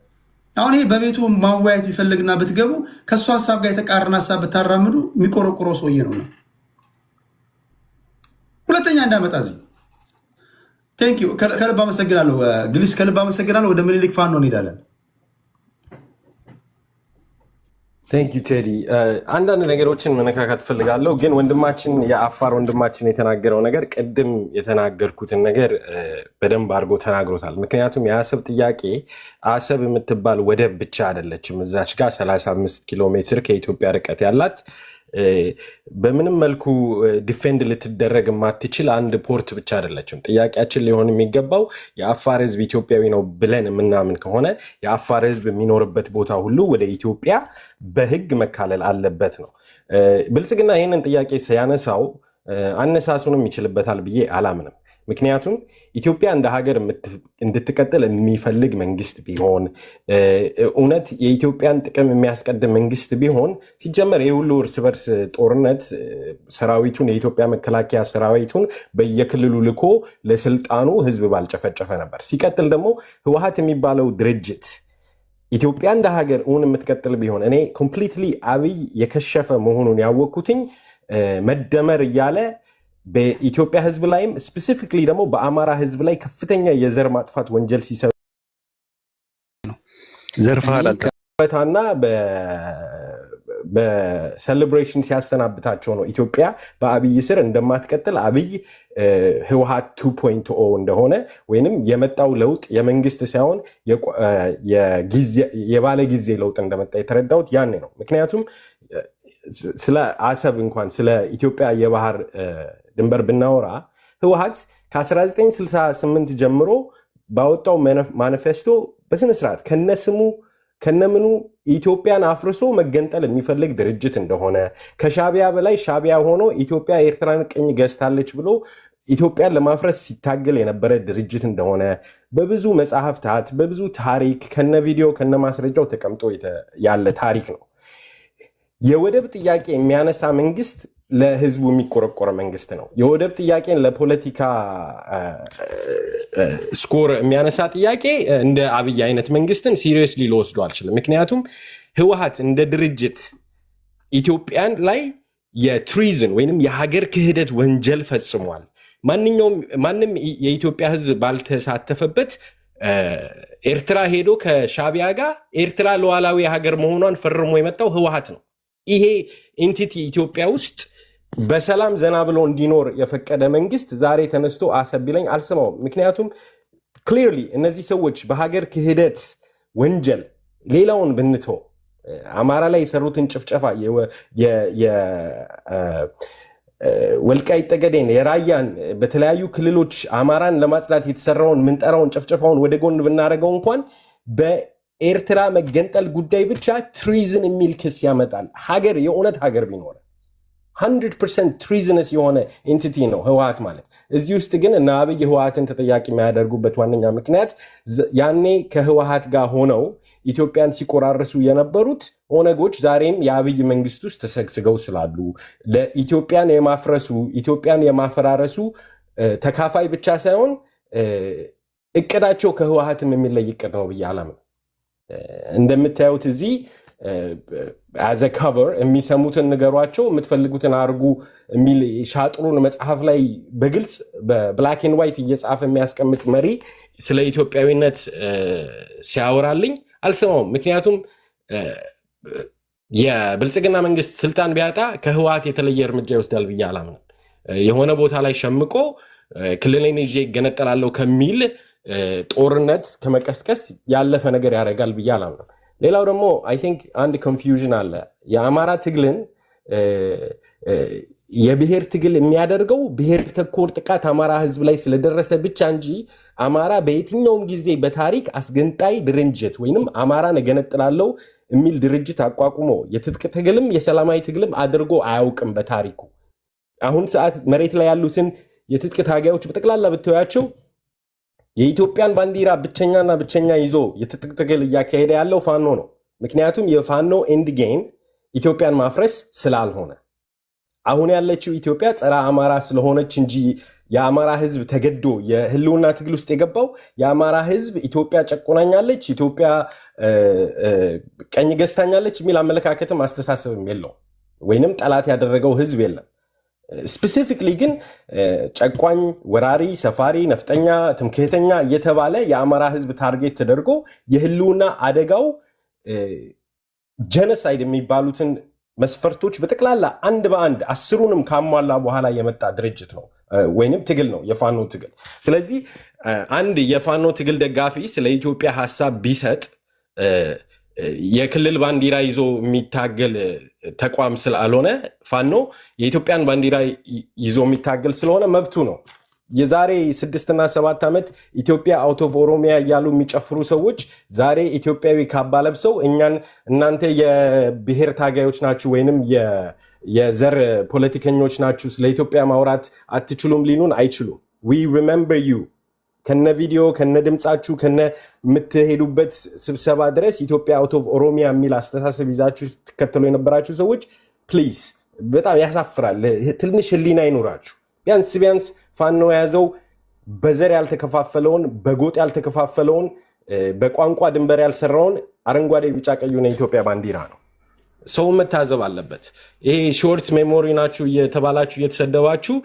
አሁን ይሄ በቤቱ ማወያየት ቢፈልግና ብትገቡ ከእሱ ሀሳብ ጋር የተቃረነ ሀሳብ ብታራምዱ የሚቆረቆረው ሰውዬ ነው። ሁለተኛ እንዳመጣ እዚህ ቴንክ ዩ ከልብ አመሰግናለሁ። ግሊስ ከልብ አመሰግናለሁ። ወደ ምኒልክ ፋኖ እንሄዳለን። ቴንክ ዩ ቴዲ። አንዳንድ ነገሮችን መነካካት ፈልጋለሁ፣ ግን ወንድማችን የአፋር ወንድማችን የተናገረው ነገር ቅድም የተናገርኩትን ነገር በደንብ አድርጎ ተናግሮታል። ምክንያቱም የአሰብ ጥያቄ አሰብ የምትባል ወደብ ብቻ አይደለችም። እዛች ጋር 35 ኪሎ ሜትር ከኢትዮጵያ ርቀት ያላት በምንም መልኩ ዲፌንድ ልትደረግ የማትችል አንድ ፖርት ብቻ አይደለችም። ጥያቄያችን ሊሆን የሚገባው የአፋር ሕዝብ ኢትዮጵያዊ ነው ብለን የምናምን ከሆነ የአፋር ሕዝብ የሚኖርበት ቦታ ሁሉ ወደ ኢትዮጵያ በሕግ መካለል አለበት ነው። ብልጽግና ይህንን ጥያቄ ሲያነሳው አነሳሱንም ይችልበታል ብዬ አላምንም። ምክንያቱም ኢትዮጵያ እንደ ሀገር እንድትቀጥል የሚፈልግ መንግስት ቢሆን እውነት የኢትዮጵያን ጥቅም የሚያስቀድም መንግስት ቢሆን ሲጀመር የሁሉ እርስ በርስ ጦርነት ሰራዊቱን የኢትዮጵያ መከላከያ ሰራዊቱን በየክልሉ ልኮ ለስልጣኑ ህዝብ ባልጨፈጨፈ ነበር። ሲቀጥል ደግሞ ህወሓት የሚባለው ድርጅት ኢትዮጵያ እንደ ሀገር እውን የምትቀጥል ቢሆን እኔ ኮምፕሊትሊ አብይ የከሸፈ መሆኑን ያወቅኩትኝ መደመር እያለ በኢትዮጵያ ህዝብ ላይም ስፔሲፊክሊ ደግሞ በአማራ ህዝብ ላይ ከፍተኛ የዘር ማጥፋት ወንጀል ሲሰሩ ዘርፋና በሴሌብሬሽን ሲያሰናብታቸው ነው። ኢትዮጵያ በአብይ ስር እንደማትቀጥል አብይ ህወሓት 2.0 እንደሆነ ወይንም የመጣው ለውጥ የመንግስት ሳይሆን የባለ ጊዜ ለውጥ እንደመጣ የተረዳሁት ያኔ ነው። ምክንያቱም ስለ አሰብ እንኳን ስለ ኢትዮጵያ የባህር ድንበር ብናወራ ህወሓት ከ1968 ጀምሮ ባወጣው ማኒፌስቶ በስነስርዓት ከነስሙ ከነምኑ ኢትዮጵያን አፍርሶ መገንጠል የሚፈልግ ድርጅት እንደሆነ ከሻቢያ በላይ ሻቢያ ሆኖ ኢትዮጵያ ኤርትራን ቅኝ ገዝታለች ብሎ ኢትዮጵያን ለማፍረስ ሲታገል የነበረ ድርጅት እንደሆነ በብዙ መጽሐፍታት በብዙ ታሪክ ከነ ቪዲዮ ከነ ማስረጃው ተቀምጦ ያለ ታሪክ ነው። የወደብ ጥያቄ የሚያነሳ መንግስት ለህዝቡ የሚቆረቆረ መንግስት ነው። የወደብ ጥያቄን ለፖለቲካ ስኮር የሚያነሳ ጥያቄ እንደ አብይ አይነት መንግስትን ሲሪየስሊ ልወስዶ አልችልም። ምክንያቱም ህወሓት እንደ ድርጅት ኢትዮጵያን ላይ የትሪዝን ወይንም የሀገር ክህደት ወንጀል ፈጽሟል። ማንም የኢትዮጵያ ህዝብ ባልተሳተፈበት ኤርትራ ሄዶ ከሻቢያ ጋር ኤርትራ ሉዓላዊ ሀገር መሆኗን ፈርሞ የመጣው ህወሓት ነው። ይሄ ኤንቲቲ ኢትዮጵያ ውስጥ በሰላም ዘና ብሎ እንዲኖር የፈቀደ መንግስት ዛሬ ተነስቶ አሰብ ቢለኝ አልሰማውም። ምክንያቱም ክሊርሊ እነዚህ ሰዎች በሀገር ክህደት ወንጀል ሌላውን ብንተው አማራ ላይ የሰሩትን ጭፍጨፋ ወልቃይት ጠገዴን የራያን በተለያዩ ክልሎች አማራን ለማጽዳት የተሰራውን ምንጠራውን ጭፍጨፋውን ወደ ጎን ብናደርገው እንኳን በኤርትራ መገንጠል ጉዳይ ብቻ ትሪዝን የሚል ክስ ያመጣል። ሀገር የእውነት ሀገር ቢኖር 100% ትሪዝነስ የሆነ ኤንቲቲ ነው ህወሓት ማለት። እዚህ ውስጥ ግን እና አብይ ህወሓትን ተጠያቂ የሚያደርጉበት ዋነኛ ምክንያት ያኔ ከህወሓት ጋር ሆነው ኢትዮጵያን ሲቆራርሱ የነበሩት ኦነጎች ዛሬም የአብይ መንግስት ውስጥ ተሰግስገው ስላሉ ለኢትዮጵያን የማፍረሱ ኢትዮጵያን የማፈራረሱ ተካፋይ ብቻ ሳይሆን እቅዳቸው ከህወሓትም የሚለይ እቅድ ነው ብዬ አላምንም። እንደምታዩት እዚህ as a cover የሚሰሙትን ንገሯቸው የምትፈልጉትን አርጉ የሚል ሻጥሩን መጽሐፍ ላይ በግልጽ በብላክ ኤንድ ዋይት እየጻፈ የሚያስቀምጥ መሪ ስለ ኢትዮጵያዊነት ሲያወራልኝ አልሰማውም። ምክንያቱም የብልጽግና መንግስት ስልጣን ቢያጣ ከህወሓት የተለየ እርምጃ ይወስዳል ብዬ አላምንም። የሆነ ቦታ ላይ ሸምቆ ክልሌን ይዤ ይገነጠላለሁ ከሚል ጦርነት ከመቀስቀስ ያለፈ ነገር ያደርጋል ብዬ አላምንም። ሌላው ደግሞ አይ ቲንክ አንድ ኮንፊውዥን አለ። የአማራ ትግልን የብሔር ትግል የሚያደርገው ብሔር ተኮር ጥቃት አማራ ህዝብ ላይ ስለደረሰ ብቻ እንጂ አማራ በየትኛውም ጊዜ በታሪክ አስገንጣይ ድርጅት ወይንም አማራን እገነጥላለሁ የሚል ድርጅት አቋቁሞ የትጥቅ ትግልም የሰላማዊ ትግልም አድርጎ አያውቅም በታሪኩ። አሁን ሰዓት መሬት ላይ ያሉትን የትጥቅ ታጋዮች በጠቅላላ ብትወያቸው የኢትዮጵያን ባንዲራ ብቸኛና ብቸኛ ይዞ የትጥቅ ትግል እያካሄደ ያለው ፋኖ ነው። ምክንያቱም የፋኖ ኤንድ ጌም ኢትዮጵያን ማፍረስ ስላልሆነ አሁን ያለችው ኢትዮጵያ ጸረ አማራ ስለሆነች እንጂ የአማራ ህዝብ ተገዶ የህልውና ትግል ውስጥ የገባው የአማራ ህዝብ ኢትዮጵያ ጨቆናኛለች፣ ኢትዮጵያ ቀኝ ገዝታኛለች የሚል አመለካከትም አስተሳሰብም የለው ወይንም ጠላት ያደረገው ህዝብ የለም። ስፔሲፊክሊ ግን ጨቋኝ፣ ወራሪ፣ ሰፋሪ፣ ነፍጠኛ፣ ትምክህተኛ እየተባለ የአማራ ህዝብ ታርጌት ተደርጎ የህልውና አደጋው ጀነሳይድ የሚባሉትን መስፈርቶች በጠቅላላ አንድ በአንድ 10ሩንም ካሟላ በኋላ የመጣ ድርጅት ነው ወይንም ትግል ነው የፋኖ ትግል። ስለዚህ አንድ የፋኖ ትግል ደጋፊ ስለ ኢትዮጵያ ሀሳብ ቢሰጥ የክልል ባንዲራ ይዞ የሚታገል ተቋም ስላልሆነ ፋኖ የኢትዮጵያን ባንዲራ ይዞ የሚታገል ስለሆነ መብቱ ነው። የዛሬ 6 እና 7 ዓመት ኢትዮጵያ አውት ኦፍ ኦሮሚያ እያሉ የሚጨፍሩ ሰዎች ዛሬ ኢትዮጵያዊ ካባ ለብሰው እናንተ የብሔር ታጋዮች ናችሁ ወይንም የዘር ፖለቲከኞች ናችሁ፣ ስለ ኢትዮጵያ ማውራት አትችሉም ሊሉን አይችሉም። ዊ ሪሜምበር ዩ ከነ ቪዲዮ ከነ ድምፃችሁ ከነ የምትሄዱበት ስብሰባ ድረስ ኢትዮጵያ አውት ኦፍ ኦሮሚያ የሚል አስተሳሰብ ይዛችሁ ስትከተሉ የነበራችሁ ሰዎች ፕሊዝ፣ በጣም ያሳፍራል። ትንሽ ህሊና ይኑራችሁ። ቢያንስ ፋኖ የያዘው በዘር ያልተከፋፈለውን በጎጥ ያልተከፋፈለውን በቋንቋ ድንበር ያልሰራውን አረንጓዴ ቢጫ ቀዩን የኢትዮጵያ ባንዲራ ነው። ሰው መታዘብ አለበት። ይሄ ሾርት ሜሞሪ ናችሁ እየተባላችሁ እየተሰደባችሁ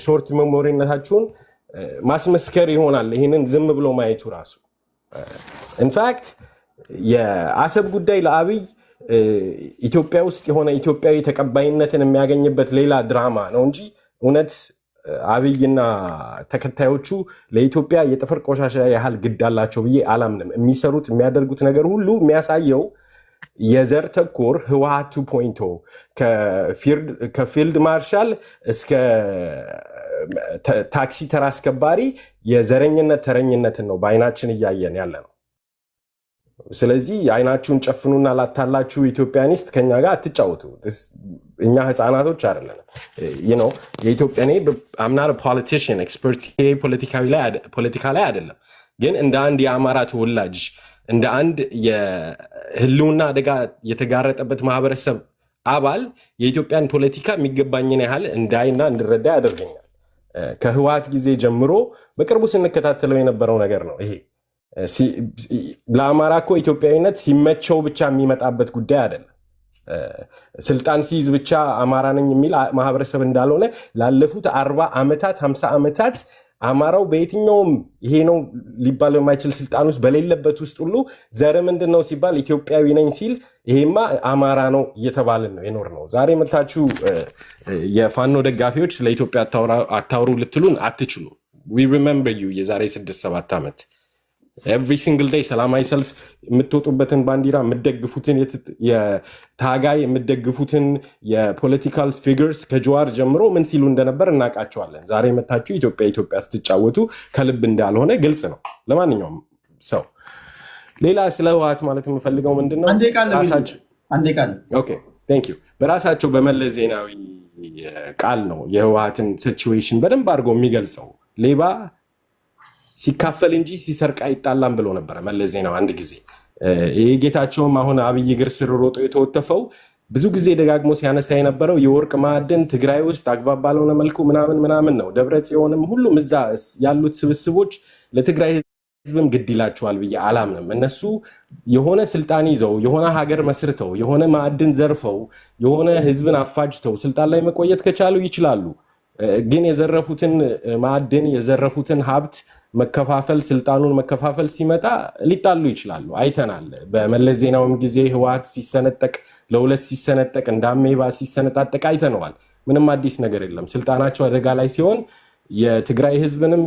ሾርት ሜሞሪነታችሁን ማስመስከር ይሆናል። ይህንን ዝም ብሎ ማየቱ ራሱ ኢንፋክት የአሰብ ጉዳይ ለአብይ ኢትዮጵያ ውስጥ የሆነ ኢትዮጵያዊ ተቀባይነትን የሚያገኝበት ሌላ ድራማ ነው እንጂ እውነት አብይና ተከታዮቹ ለኢትዮጵያ የጥፍር ቆሻሻ ያህል ግድ አላቸው ብዬ አላምንም። የሚሰሩት የሚያደርጉት ነገር ሁሉ የሚያሳየው የዘር ተኮር ህወሓት 2.0 ከፊልድ ማርሻል እስከ ታክሲ ተራ አስከባሪ የዘረኝነት ተረኝነትን ነው በአይናችን እያየን ያለ ነው። ስለዚህ አይናችሁን ጨፍኑና ላታላችሁ ኢትዮጵያኒስት ከኛ ጋር አትጫወቱ። እኛ ህፃናቶች አይደለም። የኢትዮጵያ አምናር ፖለቲሽን ኤክስፐርት ፖለቲካ ላይ አይደለም፣ ግን እንደ አንድ የአማራ ተወላጅ እንደ አንድ የህልውና አደጋ የተጋረጠበት ማህበረሰብ አባል የኢትዮጵያን ፖለቲካ የሚገባኝን ያህል እንዳይና እንድረዳ ያደርገኛል። ከህወሓት ጊዜ ጀምሮ በቅርቡ ስንከታተለው የነበረው ነገር ነው ይሄ። ለአማራ እኮ ኢትዮጵያዊነት ሲመቸው ብቻ የሚመጣበት ጉዳይ አይደለም። ስልጣን ሲይዝ ብቻ አማራ ነኝ የሚል ማህበረሰብ እንዳልሆነ ላለፉት 40 ዓመታት 50 ዓመታት አማራው በየትኛውም ይሄ ነው ሊባል የማይችል ስልጣን ውስጥ በሌለበት ውስጥ ሁሉ ዘር ምንድን ነው ሲባል ኢትዮጵያዊ ነኝ ሲል ይሄማ አማራ ነው እየተባልን ነው የኖር ነው። ዛሬ መታችሁ የፋኖ ደጋፊዎች ስለ ኢትዮጵያ አታውሩ ልትሉን አትችሉ። we remember you የዛሬ 6-7 ዓመት ኤቭሪ ሲንግል ዴይ ሰላማዊ ሰልፍ የምትወጡበትን ባንዲራ የምትደግፉትን የታጋይ የምትደግፉትን የፖለቲካል ፊገርስ ከጀዋር ጀምሮ ምን ሲሉ እንደነበር እናውቃቸዋለን። ዛሬ መታችሁ ኢትዮጵያ ስትጫወቱ ከልብ እንዳልሆነ ግልጽ ነው ለማንኛውም ሰው። ሌላ ስለ ህወሓት ማለት የምፈልገው ምንድነው በራሳቸው በመለስ ዜናዊ ቃል ነው የህወሓትን ሲቹዌሽን በደንብ አድርጎ የሚገልጸው። ሌባ ሲካፈል እንጂ ሲሰርቅ አይጣላም ብሎ ነበረ መለስ ዜናዊ አንድ ጊዜ። ይህ ጌታቸውም አሁን አብይ እግር ስር ሮጦ የተወተፈው ብዙ ጊዜ ደጋግሞ ሲያነሳ የነበረው የወርቅ ማዕድን ትግራይ ውስጥ አግባብ ባልሆነ መልኩ ምናምን ነው። ደብረ ጽዮንም ሁሉም እዛ ያሉት ስብስቦች ለትግራይ ህዝብም ግድ ይላቸዋል ብዬ አላምንም። እነሱ የሆነ ስልጣን ይዘው የሆነ ሀገር መስርተው የሆነ ማዕድን ዘርፈው የሆነ ህዝብን አፋጅተው ስልጣን ላይ መቆየት ከቻሉ ይችላሉ። ግን የዘረፉትን ማዕድን የዘረፉትን ሀብት መከፋፈል ስልጣኑን መከፋፈል ሲመጣ ሊጣሉ ይችላሉ። አይተናል። በመለስ ዜናዊም ጊዜ ህወሓት ሲሰነጠቅ ለሁለት ሲሰነጠቅ እንደ አሜባ ሲሰነጣጠቅ አይተነዋል። ምንም አዲስ ነገር የለም። ስልጣናቸው አደጋ ላይ ሲሆን የትግራይ ህዝብንም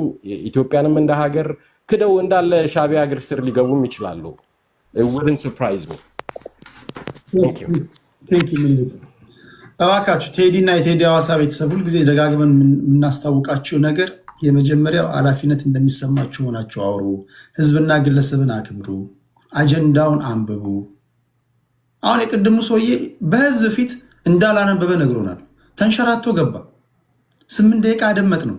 ኢትዮጵያንም እንደ ሀገር ክደው እንዳለ ሻዕቢያ እግር ስር ሊገቡም ይችላሉ። wouldn't surprise me. Thank you. እባካችሁ ቴዲ እና የቴዲ ሐዋሳ ቤተሰብ ሁልጊዜ ደጋግመን የምናስታውቃችሁ ነገር የመጀመሪያው ኃላፊነት እንደሚሰማችሁ ሆናችሁ አውሩ። ህዝብና ግለሰብን አክብሩ። አጀንዳውን አንብቡ። አሁን የቅድሙ ሰውዬ በህዝብ ፊት እንዳላነበበ ነግሮናል። ተንሸራቶ ገባ። 8 ደቂቃ አደመጥ ነው።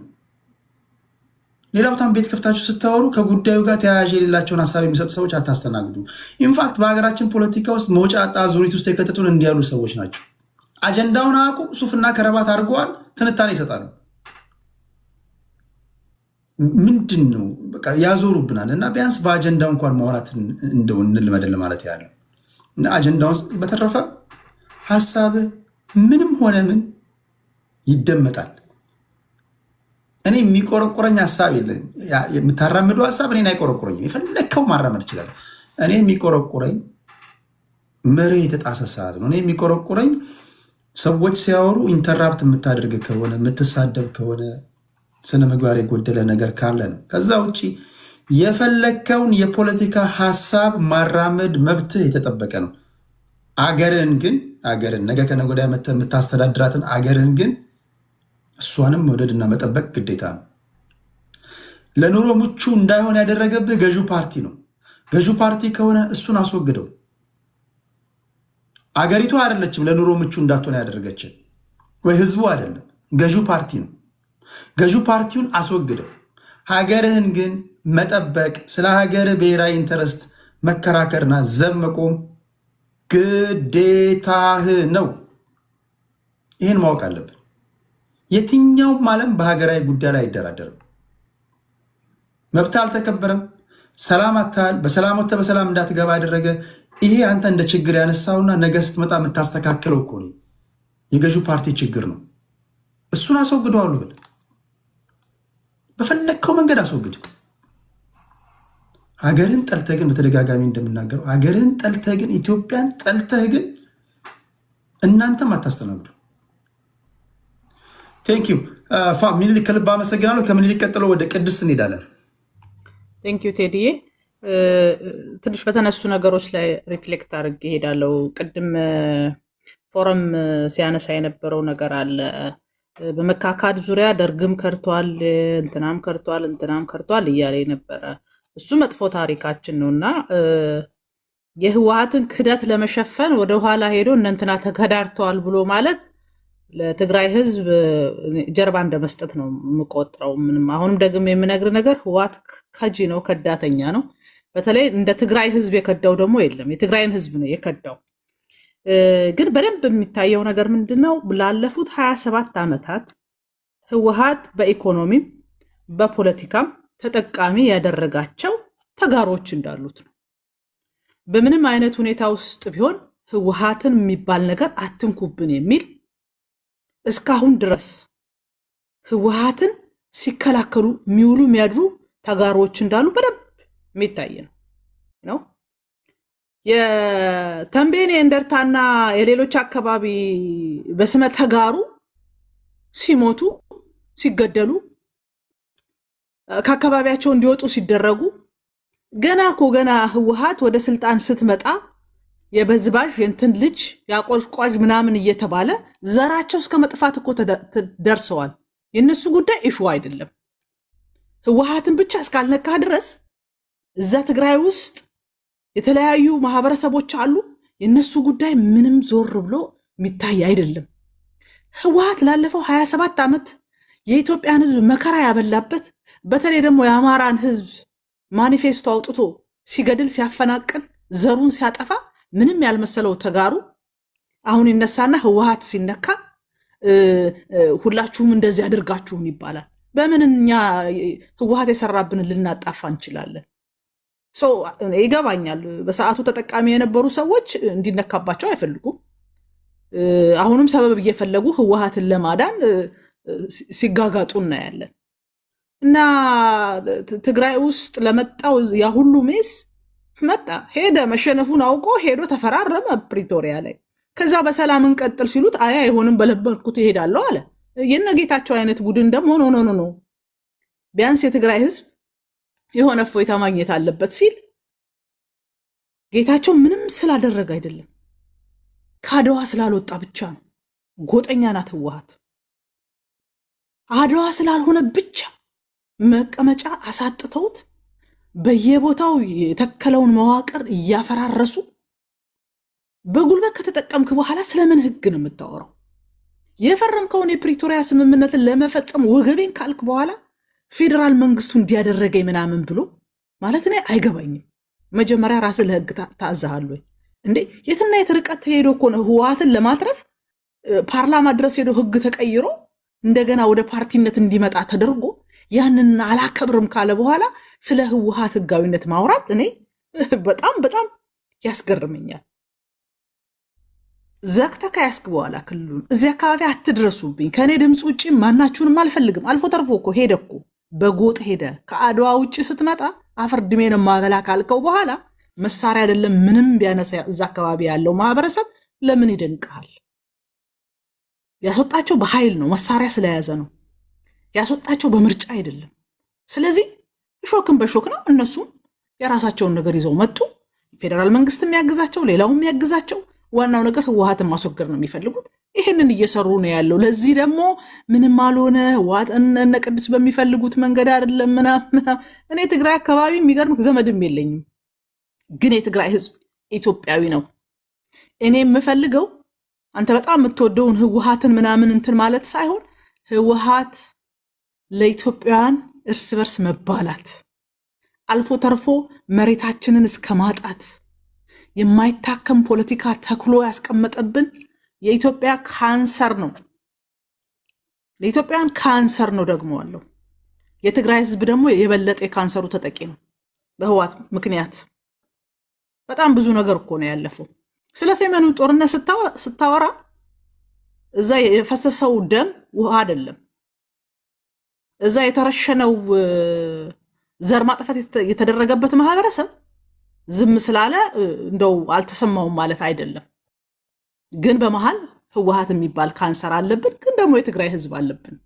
ሌላ ቦታም ቤት ከፍታችሁ ስታወሩ ከጉዳዩ ጋር ተያያዥ የሌላቸውን ሀሳብ የሚሰጡ ሰዎች አታስተናግዱ። ኢንፋክት በሀገራችን ፖለቲካ ውስጥ መውጫ አጣ ዙሪት ውስጥ የከተቱን እንዲያሉ ሰዎች ናቸው። አጀንዳውን አያውቁም። ሱፍና ከረባት አድርገዋል። ትንታኔ ይሰጣሉ። ምንድን ነው በቃ ያዞሩብናል። እና ቢያንስ በአጀንዳው እንኳን ማውራት እንደው እንልመድል ማለት ያለው እና አጀንዳውን በተረፈ ሀሳብ ምንም ሆነ ምን ይደመጣል። እኔ የሚቆረቆረኝ ሀሳብ የለኝ። የምታራምዱ ሀሳብ እኔን አይቆረቆረኝም። የፈለግከው ማራመድ ይችላል። እኔ የሚቆረቆረኝ መሪ የተጣሰ ሰዓት ነው። እኔ የሚቆረቆረኝ ሰዎች ሲያወሩ ኢንተራፕት የምታደርግ ከሆነ የምትሳደብ ከሆነ ስነ ምግባር የጎደለ ነገር ካለ ነው። ከዛ ውጭ የፈለግከውን የፖለቲካ ሀሳብ ማራመድ መብትህ የተጠበቀ ነው። አገርን ግን ነገ ከነገ ወዲያ የምታስተዳድራትን አገርን ግን እሷንም መውደድና መጠበቅ ግዴታ ነው። ለኑሮ ምቹ እንዳይሆን ያደረገብህ ገዢው ፓርቲ ነው። ገዢው ፓርቲ ከሆነ እሱን አስወግደው። አገሪቱ አይደለችም ለኑሮ ምቹ እንዳትሆን ያደረገችን፣ ወይ ህዝቡ አይደለም፣ ገዢው ፓርቲ ነው። ገዢው ፓርቲውን አስወግደው። ሀገርህን ግን መጠበቅ፣ ስለ ሀገርህ ብሔራዊ ኢንተረስት መከራከርና ዘብ መቆም ግዴታህ ነው። ይህን ማወቅ አለብን። የትኛውም ዓለም በሀገራዊ ጉዳይ ላይ አይደራደርም። መብት አልተከበረም፣ ሰላም አታል፣ በሰላም ወጥተህ በሰላም እንዳትገባ ያደረገ ይሄ አንተ እንደ ችግር ያነሳውና ነገ ስትመጣ የምታስተካክለው እኮ ነው። የገዢው ፓርቲ ችግር ነው። እሱን አስወግደዋሉ ብል በፈለግከው መንገድ አስወግድ። ሀገርን ጠልተህ ግን በተደጋጋሚ እንደምናገረው ሀገርን ጠልተህ ግን ኢትዮጵያን ጠልተህ ግን እናንተም አታስተናግዱ። ቴንኪዩ ሚኒሊክ፣ ከልብ አመሰግናለሁ። ከምኒልክ ቀጥሎ ወደ ቅድስት እንሄዳለን። ቴንኪዩ ቴዲዬ። ትንሽ በተነሱ ነገሮች ላይ ሪፍሌክት አድርጌ እሄዳለሁ። ቅድም ፎረም ሲያነሳ የነበረው ነገር አለ። በመካካድ ዙሪያ ደርግም ከርቷል፣ እንትናም ከርቷል እያለ ነበረ። እሱ መጥፎ ታሪካችን ነው እና የህወሓትን ክህደት ለመሸፈን ወደኋላ ሄዶ እነንትና ተከዳድተዋል ብሎ ማለት ለትግራይ ህዝብ ጀርባ እንደመስጠት ነው የምቆጥረው። ምንም አሁንም ደግሞ የምነግር ነገር ህወሓት ከጂ ነው፣ ከዳተኛ ነው። በተለይ እንደ ትግራይ ህዝብ የከዳው ደግሞ የለም። የትግራይን ህዝብ ነው የከዳው። ግን በደንብ የሚታየው ነገር ምንድነው? ላለፉት 27 ዓመታት ህወሓት በኢኮኖሚም በፖለቲካም ተጠቃሚ ያደረጋቸው ተጋሮች እንዳሉት ነው። በምንም አይነት ሁኔታ ውስጥ ቢሆን ህወሓትን የሚባል ነገር አትንኩብን የሚል እስካሁን ድረስ ህወሓትን ሲከላከሉ የሚውሉ የሚያድሩ ተጋሮች እንዳሉ በደንብ የሚታይ ነው። የተንቤን የእንደርታና የሌሎች አካባቢ በስመ ተጋሩ ሲሞቱ ሲገደሉ ከአካባቢያቸው እንዲወጡ ሲደረጉ ገና ህወሓት ወደ ስልጣን ስትመጣ የበዝባዥ የእንትን ልጅ ያቆሽቋዥ ምናምን እየተባለ ዘራቸው እስከ መጥፋት እኮ ደርሰዋል። የእነሱ ጉዳይ ኢሹ አይደለም። ህወሓትን ብቻ እስካልነካ ድረስ እዛ ትግራይ ውስጥ የተለያዩ ማህበረሰቦች አሉ። የእነሱ ጉዳይ ምንም ዞር ብሎ የሚታይ አይደለም። ህወሓት ላለፈው 27 ዓመት የኢትዮጵያን ህዝብ መከራ ያበላበት፣ በተለይ ደግሞ የአማራን ህዝብ ማኒፌስቶ አውጥቶ ሲገድል ሲያፈናቅል ዘሩን ሲያጠፋ ምንም ያልመሰለው ተጋሩ አሁን ይነሳና ህወሓት ሲነካ ሁላችሁም እንደዚህ አድርጋችሁን ይባላል። በምን እኛ ህወሓት የሰራብንን ልናጣፋ እንችላለን? ይገባኛል። በሰዓቱ ተጠቃሚ የነበሩ ሰዎች እንዲነካባቸው አይፈልጉም። አሁንም ሰበብ እየፈለጉ ህወሓትን ለማዳን ሲጋጋጡ እናያለን። እና ትግራይ ውስጥ ለመጣው ያ ሁሉ ሜስ መጣ ሄደ፣ መሸነፉን አውቆ ሄዶ ተፈራረመ ፕሪቶሪያ ላይ። ከዛ በሰላም እንቀጥል ሲሉት አይ አይሆንም በለበርኩት ይሄዳለሁ አለ። የነጌታቸው አይነት ቡድን ደግሞ ኖ ቢያንስ የትግራይ ህዝብ የሆነ እፎይታ ማግኘት አለበት ሲል ጌታቸው ምንም ስላደረገ አይደለም፣ ከአድዋ ስላልወጣ ብቻ ነው። ጎጠኛ ናት ህወሓት። አድዋ ስላልሆነ ብቻ መቀመጫ አሳጥተውት በየቦታው የተከለውን መዋቅር እያፈራረሱ በጉልበት ከተጠቀምክ በኋላ ስለምን ህግ ነው የምታወራው? የፈረምከውን የፕሪቶሪያ ስምምነትን ለመፈጸም ወገቤን ካልክ በኋላ ፌዴራል መንግስቱ እንዲያደረገኝ ምናምን ብሎ ማለት እኔ አይገባኝም። መጀመሪያ ራስህ ለህግ ታዛሃል ወይ እንዴ? የትና የት ርቀት ሄዶ እኮ ነው ህወሓትን ለማትረፍ ፓርላማ ድረስ ሄዶ ህግ ተቀይሮ እንደገና ወደ ፓርቲነት እንዲመጣ ተደርጎ ያንን አላከብርም ካለ በኋላ ስለ ህወሓት ህጋዊነት ማውራት እኔ በጣም በጣም ያስገርመኛል። ዘግተህ ከያዝክ በኋላ ክልሉን እዚህ አካባቢ አትድረሱብኝ፣ ከእኔ ድምፅ ውጭ ማናችሁንም አልፈልግም። አልፎ ተርፎ እኮ ሄደ እኮ በጎጥ ሄደ። ከአድዋ ውጭ ስትመጣ አፈር ድሜን ማበላ ካልከው በኋላ መሳሪያ አይደለም ምንም ቢያነሳ እዛ አካባቢ ያለው ማህበረሰብ ለምን ይደንቅሃል? ያስወጣቸው በኃይል ነው፣ መሳሪያ ስለያዘ ነው ያስወጣቸው፣ በምርጫ አይደለም። ስለዚህ ሾክን በሾክ ነው። እነሱም የራሳቸውን ነገር ይዘው መጡ። ፌዴራል መንግስት የሚያግዛቸው፣ ሌላውም የሚያግዛቸው፣ ዋናው ነገር ህወሓትን ማስወገድ ነው የሚፈልጉት። ይህንን እየሰሩ ነው ያለው። ለዚህ ደግሞ ምንም አልሆነ ህወሓት እነ ቅዱስ በሚፈልጉት መንገድ አይደለም ምናምን። እኔ ትግራይ አካባቢ የሚገርም ዘመድም የለኝም፣ ግን የትግራይ ህዝብ ኢትዮጵያዊ ነው። እኔ የምፈልገው አንተ በጣም የምትወደውን ህወሓትን ምናምን እንትን ማለት ሳይሆን ህወሓት ለኢትዮጵያውያን እርስ በርስ መባላት አልፎ ተርፎ መሬታችንን እስከ ማጣት የማይታከም ፖለቲካ ተክሎ ያስቀመጠብን የኢትዮጵያ ካንሰር ነው። ለኢትዮጵያን ካንሰር ነው ደግሞ አለው። የትግራይ ህዝብ ደግሞ የበለጠ የካንሰሩ ተጠቂ ነው። በህወሓት ምክንያት በጣም ብዙ ነገር እኮ ነው ያለፈው። ስለ ሰሜኑ ጦርነት ስታወራ እዛ የፈሰሰው ደም ውሃ አይደለም። እዛ የተረሸነው ዘር ማጥፋት የተደረገበት ማህበረሰብ ዝም ስላለ እንደው አልተሰማውም ማለት አይደለም። ግን በመሃል ህወሓት የሚባል ካንሰር አለብን። ግን ደግሞ የትግራይ ህዝብ አለብን።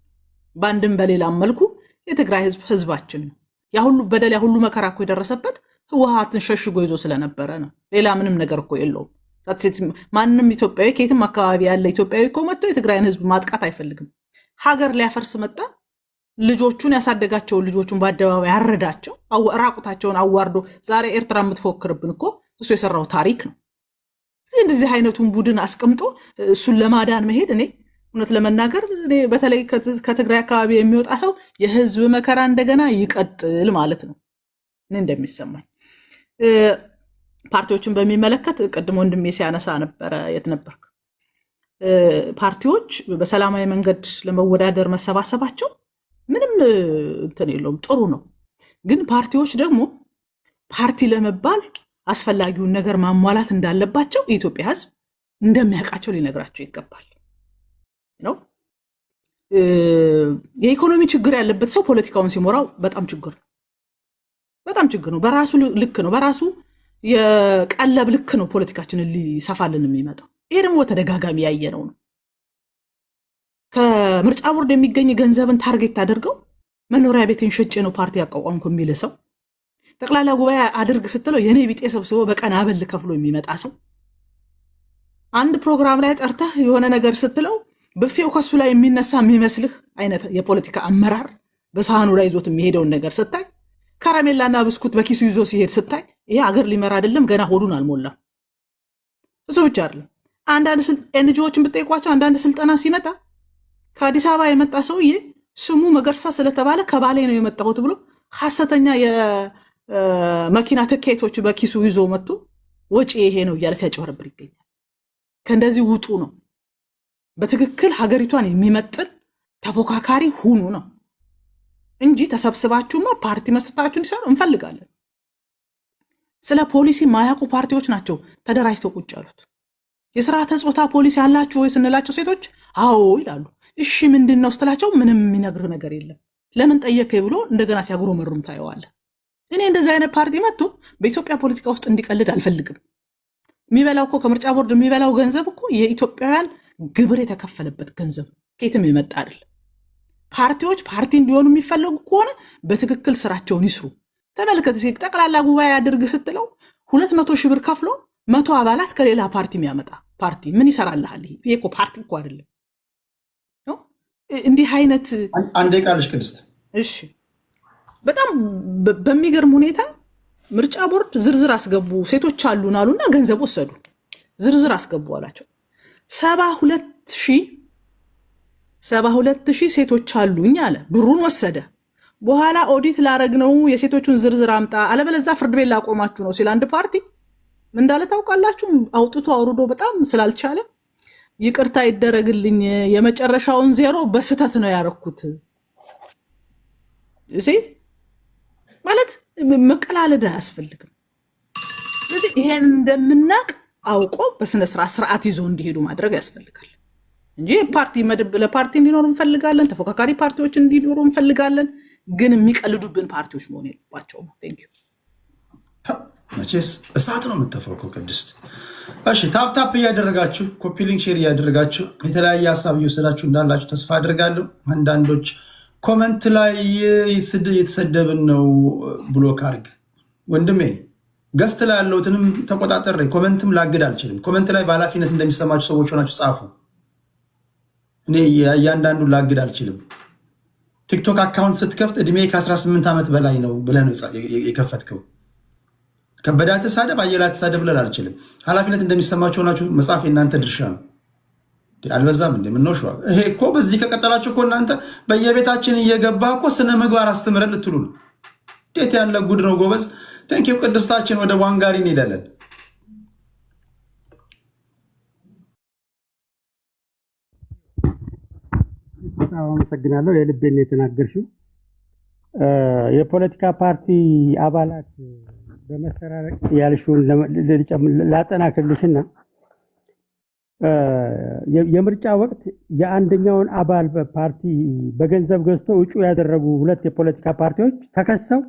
በአንድም በሌላም መልኩ የትግራይ ህዝብ ህዝባችን ነው። ያ ሁሉ በደል ያ ሁሉ መከራ እኮ የደረሰበት ህወሓትን ሸሽጎ ይዞ ስለነበረ ነው። ሌላ ምንም ነገር እኮ የለውም። ማንም ኢትዮጵያዊ ከየትም አካባቢ ያለ ኢትዮጵያዊ እኮ መጥቶ የትግራይን ህዝብ ማጥቃት አይፈልግም። ሀገር ሊያፈርስ መጣ። ልጆቹን ያሳደጋቸው ልጆቹን በአደባባይ ያረዳቸው፣ ራቁታቸውን አዋርዶ ዛሬ ኤርትራ የምትፎክርብን እኮ እሱ የሰራው ታሪክ ነው። እንደዚህ አይነቱን ቡድን አስቀምጦ እሱን ለማዳን መሄድ እኔ እውነት ለመናገር በተለይ ከትግራይ አካባቢ የሚወጣ ሰው የህዝብ መከራ እንደገና ይቀጥል ማለት ነው እኔ እንደሚሰማኝ። ፓርቲዎችን በሚመለከት ቅድም ወንድሜ ሲያነሳ ነበረ። የት ነበርክ? ፓርቲዎች በሰላማዊ መንገድ ለመወዳደር መሰባሰባቸው ምንም እንትን የለውም፣ ጥሩ ነው። ግን ፓርቲዎች ደግሞ ፓርቲ ለመባል አስፈላጊውን ነገር ማሟላት እንዳለባቸው የኢትዮጵያ ህዝብ እንደሚያውቃቸው ሊነግራቸው ይገባል ነው። የኢኮኖሚ ችግር ያለበት ሰው ፖለቲካውን ሲሞራው በጣም ችግር ነው። በራሱ ልክ ነው፣ በራሱ የቀለብ ልክ ነው ፖለቲካችንን ሊሰፋልን የሚመጣው። ይሄ ደግሞ በተደጋጋሚ ያየነው ነው። ከምርጫ ቦርድ የሚገኝ ገንዘብን ታርጌት አድርገው መኖሪያ ቤትን ሸጬ ነው ፓርቲ ያቋቋምኩ የሚል ሰው፣ ጠቅላላ ጉባኤ አድርግ ስትለው የኔ ቢጤ ሰብስቦ በቀን አበል ከፍሎ የሚመጣ ሰው፣ አንድ ፕሮግራም ላይ ጠርተህ የሆነ ነገር ስትለው ብፌው ከሱ ላይ የሚነሳ የሚመስልህ አይነት የፖለቲካ አመራር በሳህኑ ላይ ይዞት የሚሄደውን ነገር ስታይ፣ ካራሜላና ብስኩት በኪሱ ይዞ ሲሄድ ስታይ፣ ይሄ አገር ሊመራ አይደለም፣ ገና ሆዱን አልሞላም። እሱ ብቻ አይደለም። አንዳንድ ኤንጂኦዎችን ብጠይቋቸው አንዳንድ ስልጠና ሲመጣ ከአዲስ አበባ የመጣ ሰውዬ ስሙ መገርሳ ስለተባለ ከባሌ ነው የመጣሁት ብሎ ሐሰተኛ የመኪና ትኬቶች በኪሱ ይዞ መጥቶ ወጪ ይሄ ነው እያለ ሲያጭበረብር ይገኛል። ከእንደዚህ ውጡ ነው። በትክክል ሀገሪቷን የሚመጥን ተፎካካሪ ሁኑ ነው እንጂ ተሰብስባችሁማ ፓርቲ መስርታችሁ እንዲሰሩ እንፈልጋለን። ስለ ፖሊሲ ማያውቁ ፓርቲዎች ናቸው ተደራጅተው ቁጭ ያሉት። የስርዓተ ጾታ ፖሊሲ ያላችሁ ወይ ስንላቸው ሴቶች አዎ ይላሉ። እሺ ምንድን ነው ስትላቸው ምንም የሚነግር ነገር የለም። ለምን ጠየቀኝ ብሎ እንደገና ሲያጉረመርም ታየዋለህ። እኔ እንደዚህ አይነት ፓርቲ መጥቶ በኢትዮጵያ ፖለቲካ ውስጥ እንዲቀልድ አልፈልግም። የሚበላው እኮ ከምርጫ ቦርድ የሚበላው ገንዘብ እኮ የኢትዮጵያውያን ግብር የተከፈለበት ገንዘብ ከየትም የመጣ አይደል። ፓርቲዎች ፓርቲ እንዲሆኑ የሚፈለጉ ከሆነ በትክክል ስራቸውን ይስሩ። ተመልከት፣ ጠቅላላ ጉባኤ አድርግ ስትለው 200 ሺህ ብር ከፍሎ 100 አባላት ከሌላ ፓርቲ የሚያመጣ ፓርቲ ምን ይሰራልሃል? ይሄ እኮ ፓርቲ እኮ አይደለም። እንዲህ አይነት አንዴ ቃልሽ ቅድስት። እሺ በጣም በሚገርም ሁኔታ ምርጫ ቦርድ ዝርዝር አስገቡ ሴቶች አሉን አሉና ገንዘብ ወሰዱ። ዝርዝር አስገቡ አላቸው። 72,000 ሴቶች አሉኝ አለ። ብሩን ወሰደ። በኋላ ኦዲት ላረግ ነው የሴቶቹን ዝርዝር አምጣ አለበለዚያ ፍርድ ቤት ላቆማችሁ ነው ሲል አንድ ፓርቲ ምን እንዳለ ታውቃላችሁ? አውጥቶ አውርዶ በጣም ስላልቻለ ይቅርታ ይደረግልኝ የመጨረሻውን ዜሮ በስተት ነው ያረኩት። እሺ ማለት መቀላለድ አያስፈልግም። ስለዚህ ይሄን እንደምናቅ አውቆ በስነ ስርዓት ይዞ እንዲሄዱ ማድረግ ያስፈልጋል እንጂ ፓርቲ መድብ ለፓርቲ እንዲኖር እንፈልጋለን፣ ተፎካካሪ ፓርቲዎች እንዲኖሩ እንፈልጋለን። ግን የሚቀልዱብን ፓርቲዎች መሆን የለባቸውም። ቴንክ ዩ። መቼስ እሳት ነው የምትተፈውከው ቅድስት። እሺ ታፕ እያደረጋችሁ ኮፒ ሊንክ ሼር እያደረጋችሁ የተለያየ ሀሳብ እየወሰዳችሁ እንዳላችሁ ተስፋ አድርጋለሁ። አንዳንዶች ኮመንት ላይ የተሰደብን ነው ብሎክ አድርግ ወንድሜ። ገስት ላይ ያለሁትንም ተቆጣጠር። ኮመንትም ላግድ አልችልም። ኮመንት ላይ በኃላፊነት እንደሚሰማችሁ ሰዎች ሆናችሁ ጻፉ። እኔ እያንዳንዱ ላግድ አልችልም። ቲክቶክ አካውንት ስትከፍት እድሜ ከ18 ዓመት በላይ ነው ብለህ ነው የከፈትከው። ከበዳ ተሳደብ አየላ ተሳደብ ብለህ አልችልም። ኃላፊነት እንደሚሰማችሁ ሆናችሁ መጻፍ የእናንተ ድርሻ ነው። አልበዛም እንዴ? ምነው ሸዋ ይሄ እኮ በዚህ ከቀጠላችሁ እኮ እናንተ በየቤታችን እየገባ እኮ ስነ ምግባር አስተምረን ልትሉ ነው። እንዴት ያለ ጉድ ነው ጎበዝ። ቴንክ ዩ ቅድስታችን። ወደ ዋንጋሪ እንሄዳለን። በጣም አመሰግናለሁ። የልቤን የተናገርሽው የፖለቲካ ፓርቲ አባላት በመሰራረቅ ያልሽውን ላጠናክርልሽና የምርጫ ወቅት የአንደኛውን አባል ፓርቲ በገንዘብ ገዝቶ እጩ ያደረጉ ሁለት የፖለቲካ ፓርቲዎች ተከሰው